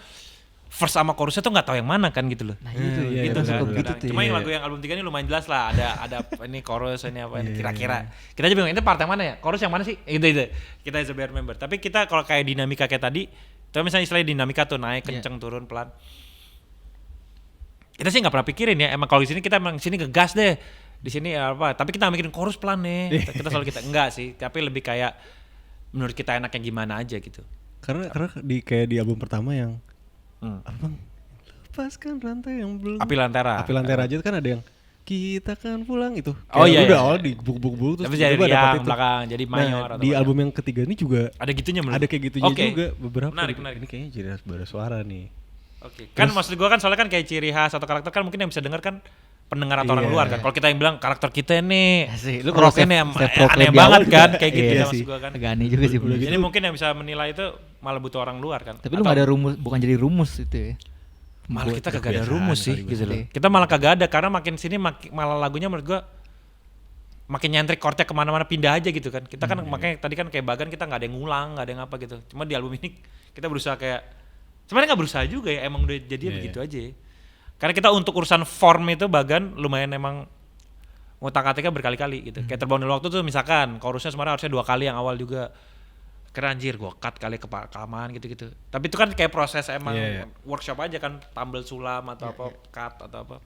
verse sama chorusnya tuh nggak tahu yang mana kan gitu loh. Nah itu gitu kan. Gitu Cuma yang lagu yang album 3 ini lumayan jelas lah. Ada ini chorus, ini apa ini kira-kira. Kita aja bingung itu part yang mana ya? Chorus yang mana sih? Gitu. Kita bisa remember. Tapi kita kalau kayak dinamika kayak tadi, tapi misalnya istilahnya dinamika tuh naik kenceng turun pelan. Kita sih nggak pernah pikirin ya. Emang kalau di sini kita emang sini ngegas deh. Di sini apa? Tapi kita mikirin chorus pelan nih. Kita selalu enggak sih. Tapi lebih kayak menurut kita enaknya gimana aja gitu. Karena kayak di album pertama yang abang lepaskan rantai yang belum. Api Lantera aja kan ada yang kita kan pulang itu. Oh iya. Udah awal di buk-buk terus tapi jadi yang belakang jadi mayor. Nah, di album yang ketiga ini juga ada gitunya menurut. Ada kayak gitunya juga beberapa. Menarik. Ini kayaknya ciri khas Bara Suara nih. Oke. Kan maksud gue kan soalnya kan kayak ciri khas atau karakter kan mungkin yang bisa denger kan pendengar atau orang luar kan. Kalau kita yang bilang karakter kita nih lu rocknya aneh banget kan kayak gitu ya maksud gue kan. Agak aneh juga sih. Jadi mungkin yang bisa menilai itu malah butuh orang luar kan. Tapi lu gak ada rumus, bukan jadi rumus itu ya. Malah kita kagak ada rumus sih gitu loh. Kita malah kagak ada karena makin sini malah lagunya menurut gue makin nyentrik chordnya kemana-mana pindah aja gitu kan. Kita kan makanya tadi kan kayak Bagan kita nggak ada yang ngulang, nggak ada yang apa gitu. Cuma di album ini kita berusaha kayak sebenarnya nggak berusaha juga ya, emang udah jadinya begitu aja ya. Karena kita untuk urusan form itu Bagan lumayan emang ngutak-atiknya berkali-kali gitu. Kayak Terbang Dalam Waktu tuh misalkan chorusnya sebenarnya harusnya 2 kali yang awal juga. Kira anjir gue cut kali kelamaan gitu-gitu. Tapi itu kan kayak proses emang workshop aja kan, tumble sulam atau apa, cut atau apa.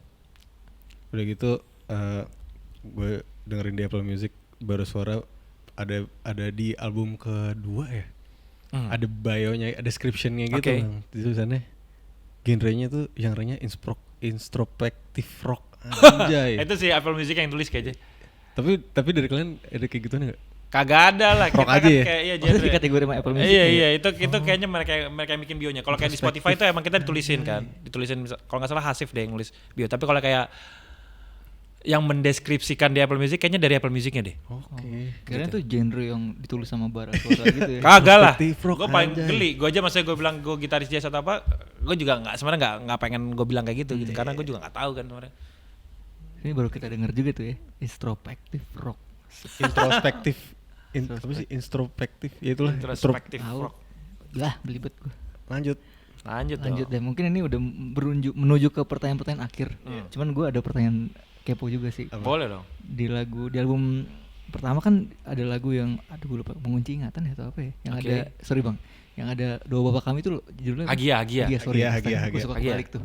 Udah gitu gue dengerin di Apple Music Bara Suara ada di album kedua ya. Ada bio-nya, ada description-nya gitu Bang. Di tulisannya genrenya tuh genre-nya introspective rock. Anjay. Itu sih Apple Music yang tulis kayaknya. Tapi dari kalian ada kayak gitu enggak? Kagak ada lah, kita aja kan ya? kayak Di kategori Apple Music. Iya, itu kayaknya mereka yang bikin bionya. Kalau kayak di Spotify itu emang kita ditulisin kan. Kalau enggak salah Hasif deh yang nulis bio. Tapi kalau kayak yang mendeskripsikan di Apple Music kayaknya dari Apple Musicnya deh. Oke. Kira-kira tuh genre yang ditulis sama Bara Suara gitu ya. Kagak lah. Rock, Gue paling geli. Gue aja maksudnya gue bilang gue gitaris jazz atau apa, gue juga sebenarnya nggak pengen gue bilang kayak gitu karena gue juga nggak tahu kan sebenarnya. Ini baru kita denger juga tuh ya, introspective rock. Introspektif. Apa sih introspektif? Ya itulah. Introspektif rock. Lah, belibet gue. Lanjut Lanjut deh. Mungkin ini udah menuju ke pertanyaan-pertanyaan akhir. Cuman gue ada pertanyaan kepo juga sih. Boleh dong. Di album pertama kan ada lagu yang gue lupa, mengunci ingatan ya atau apa ya? Yang ada sorry Bang, yang ada Dua Bapak Kami itu judulnya Agia. Gue suka kebalik tuh.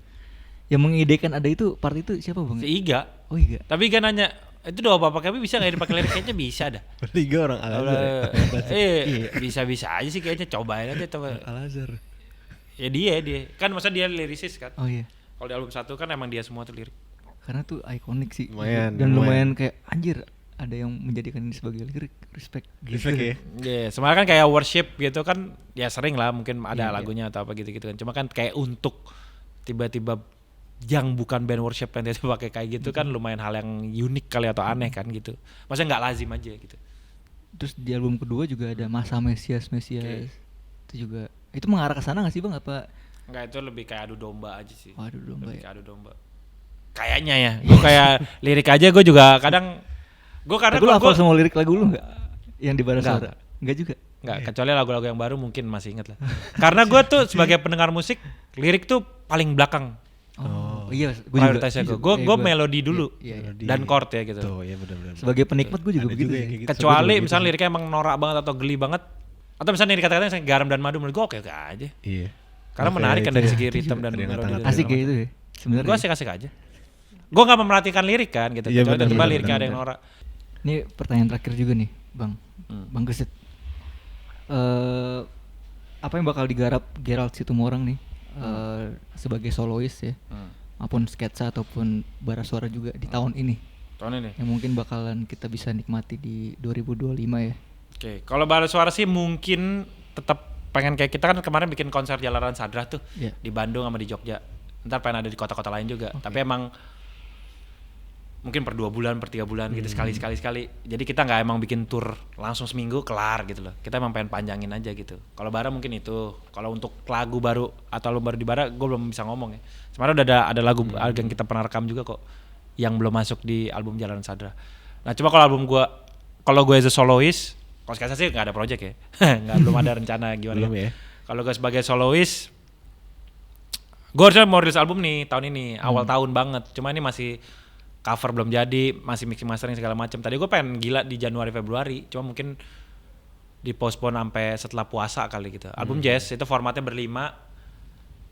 Yang mengidekan ada itu part itu siapa Bang? Si Iga. Oh Iga. Tapi Iga nanya, itu Dua Bapak Kami bisa nggak dipakai lirik? Kayaknya bisa dah. Bertiga orang Al-Azhar Bisa aja sih kayaknya, cobain aja coba. Al-Azhar. Ya dia kan masa dia lirisis kan. Oh iya. Kalau di album 1 kan emang dia semua tuh lirik. Karena tuh ikonik sih. Lumayan kayak anjir ada yang menjadikan ini sebagai lirik, respect gitu. Respect ya. Sebenarnya kan kayak worship gitu kan ya sering lah mungkin ada lagunya atau apa gitu-gitu kan. Cuma kan kayak untuk tiba-tiba yang bukan band worship yang dia pakai kayak gitu kan lumayan hal yang unik kali atau aneh kan gitu. Maksudnya nggak lazim aja gitu. Terus di album kedua juga ada Masa Mesias. Itu juga itu mengarah ke sana nggak sih Bang apa? Enggak, itu lebih kayak adu domba aja sih. Adu domba. Lebih kayak adu domba. Kayaknya ya. Gue kayak lirik aja gue juga kadang karena gue hafal semua lirik lagu lu nggak? Yang di Bara Suara? Enggak juga. Enggak, kecuali lagu-lagu yang baru mungkin masih inget lah. Karena gue tuh sebagai pendengar musik, lirik tuh paling belakang. Oh iya, gue prioritasnya gue melodi dulu dan chord ya gitu. Tuh, ya benar-benar. Sebagai penikmat gue juga begitu. Gitu. Kecuali misalnya liriknya emang norak banget atau geli banget, atau misalnya dikata-katain garam dan madu, menurut gue oke aja. Iya. Karena menarik kan dari segi ritme dan melodi. Asik kayak gitu ya. Sebenarnya. Gue asik-asik aja. Gue nggak memerhatikan lirik kan gitu. Iya, Coba liriknya ada yang norak. Ini pertanyaan terakhir juga nih, Bang. Bang Gesit. Apa yang bakal digarap Gerald Situmorang nih sebagai solois ya? Maupun sketsa ataupun Bara Suara juga di tahun ini. Tahun ini. Yang mungkin bakalan kita bisa nikmati di 2025 ya. Oke, kalau Bara Suara sih mungkin tetap pengen kayak kita kan kemarin bikin konser Jalanan Sadra tuh di Bandung sama di Jogja. Ntar pengen ada di kota-kota lain juga. Tapi emang mungkin per 2 bulan, per 3 bulan gitu sekali. Jadi kita nggak emang bikin tour langsung seminggu kelar gitu loh. Kita emang pengen panjangin aja gitu. Kalau Bara mungkin itu. Kalau untuk lagu baru atau album baru di Bara, gue belum bisa ngomong ya. Sebenarnya udah ada lagu yang kita pernah rekam juga kok, yang belum masuk di album Jalanan Sadra. Nah coba kalau gue as a soloist, kalau sekarang sih nggak ada project ya, belum ada rencana gimana. Belum ya. Kalau gue sebagai soloist, gue harusnya mau rilis album nih tahun ini, awal tahun banget. Cuma ini masih cover belum jadi, masih mixing mastering segala macam. Tadi gue pengen gila di Januari Februari, cuma mungkin dipospon sampai setelah puasa kali gitu. Album jazz itu formatnya berlima,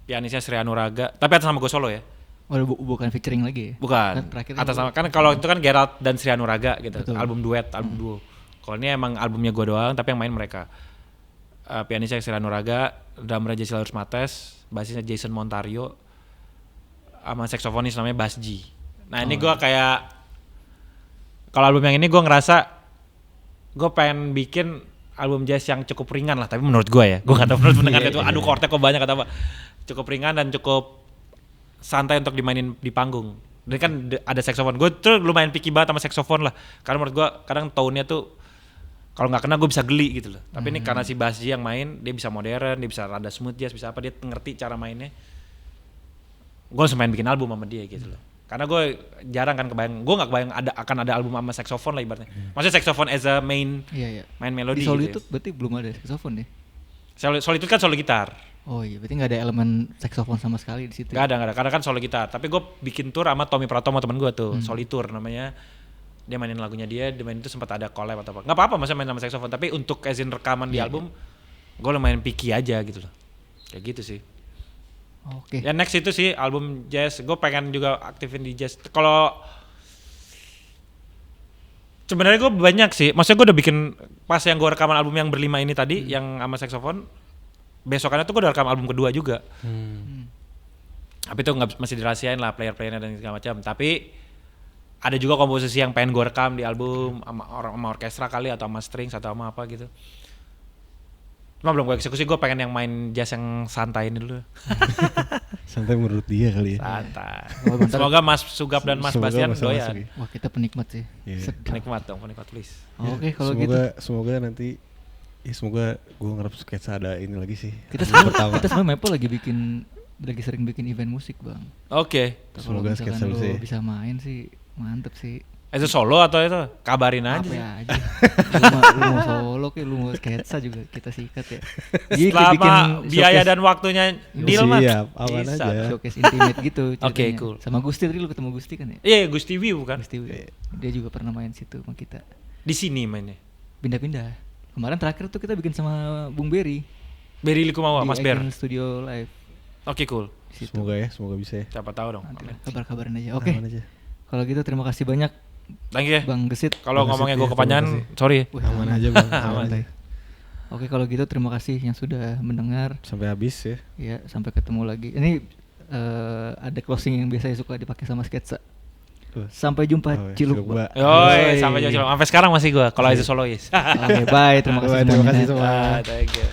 pianisnya Sri Anuraga, tapi atas nama gue solo ya. Oh bukan featuring lagi ya? Bukan. Atas nama kan kalau itu kan Gerald dan Sri Anuraga gitu. Betul. Album duet, album duo. Kalau ini emang albumnya gue doang, tapi yang main mereka. Pianisnya Sri Anuraga, drummernya Jesse Laurus Mates, bassisnya Jason Montario, sama saksofonis namanya Bas G. Nah ini gue kayak, kalau album yang ini gue ngerasa gue pengen bikin album jazz yang cukup ringan lah, tapi menurut gue ya, gue nggak tahu menurut pendengar itu, aduh chordnya kok banyak atau apa, cukup ringan dan cukup santai untuk dimainin di panggung. Dan kan ada saksofon, gue tuh lumayan picky banget sama saksofon lah, karena menurut gue kadang tone-nya tuh kalau nggak kena gue bisa geli gitu loh. Tapi ini karena si Bas G yang main, dia bisa modern, dia bisa rada smooth jazz, bisa apa, dia ngerti cara mainnya. Gue langsung main bikin album sama dia gitu loh. Karena gue jarang kan gue nggak kebayang akan ada album sama saksofon lah ibaratnya. Maksudnya saksofon as a main melodi. Di Solitude gitu ya. Berarti belum ada saksofon deh. Solitude kan solo gitar. Oh iya, berarti nggak ada elemen saksofon sama sekali di situ. Nggak ada, karena kan solo gitar. Tapi gue bikin tour sama Tommy Pratomo teman gue tuh, Solitour namanya. Dia mainin lagunya dia mainin itu sempat ada collab atau apa. Nggak apa-apa, maksudnya main sama saksofon. Tapi untuk as in rekaman di album, gue lumayan picky aja gitu loh. Kayak gitu sih. Oke. Ya next itu sih album jazz. Gue pengen juga aktifin di jazz. Kalau sebenarnya gue banyak sih. Maksudnya gue udah bikin pas yang gue rekaman album yang berlima ini tadi, yang sama saxophone. Besokannya tuh gue udah rekam album kedua juga. Tapi itu masih dirahasiain lah player-playernya dan segala macam. Tapi ada juga komposisi yang pengen gue rekam di album sama orkestra kali atau sama strings atau sama apa gitu. Cuma belum gue eksekusi, gue pengen yang main jazz yang santai ini dulu. Santai menurut dia kali ya. Santai. Semoga Mas Sugap dan Mas Bastian doyan. Wah, kita penikmat sih. Yeah. Penikmat dong, penikmat please. Oke, kalau gitu. Semoga nanti semoga gue ngarep sketsa ada ini lagi sih. Kita sebenarnya Maple lagi sering bikin event musik, Bang. Oke. Semoga sketsa bisa main sih, mantep sih. Itu solo atau itu? Kabarin aja. Apa ya aja. lu mau solo kayak lu mau sketsa juga kita sikat ya. Selama biaya dan waktunya deal mah. Siap, aman aja. Showcase intimate gitu. Oke, cool. Sama Gusti tadi lu ketemu Gusti kan ya? Iya, Gusti Wiu kan. Gusti Wiu. Dia juga pernah main situ sama kita. Di sini mainnya. Pindah-pindah. Kemarin terakhir tuh kita bikin sama Bung Berry. Berry Likumawa, Mas Ber. Di Studio Live. Oke, cool. Semoga bisa ya. Siapa tahu dong. Kabar-kabarin aja. Oke. Kalau gitu terima kasih banyak. Thank you ya. Bang Gesit. Kalau ngomongnya gue kepanjangan, sorry ya. Aman aja Bang. Aman. Oke, kalau gitu terima kasih yang sudah mendengar sampai habis ya. Ya, sampai ketemu lagi. Ini ada closing yang biasanya suka dipakai sama sketsa. Sampai jumpa Ciluk. Yoi, sampai jumpa Ciluk. Sampai sekarang masih gue kalau itu solois. Oke, bye. Terima kasih semua. Thank you.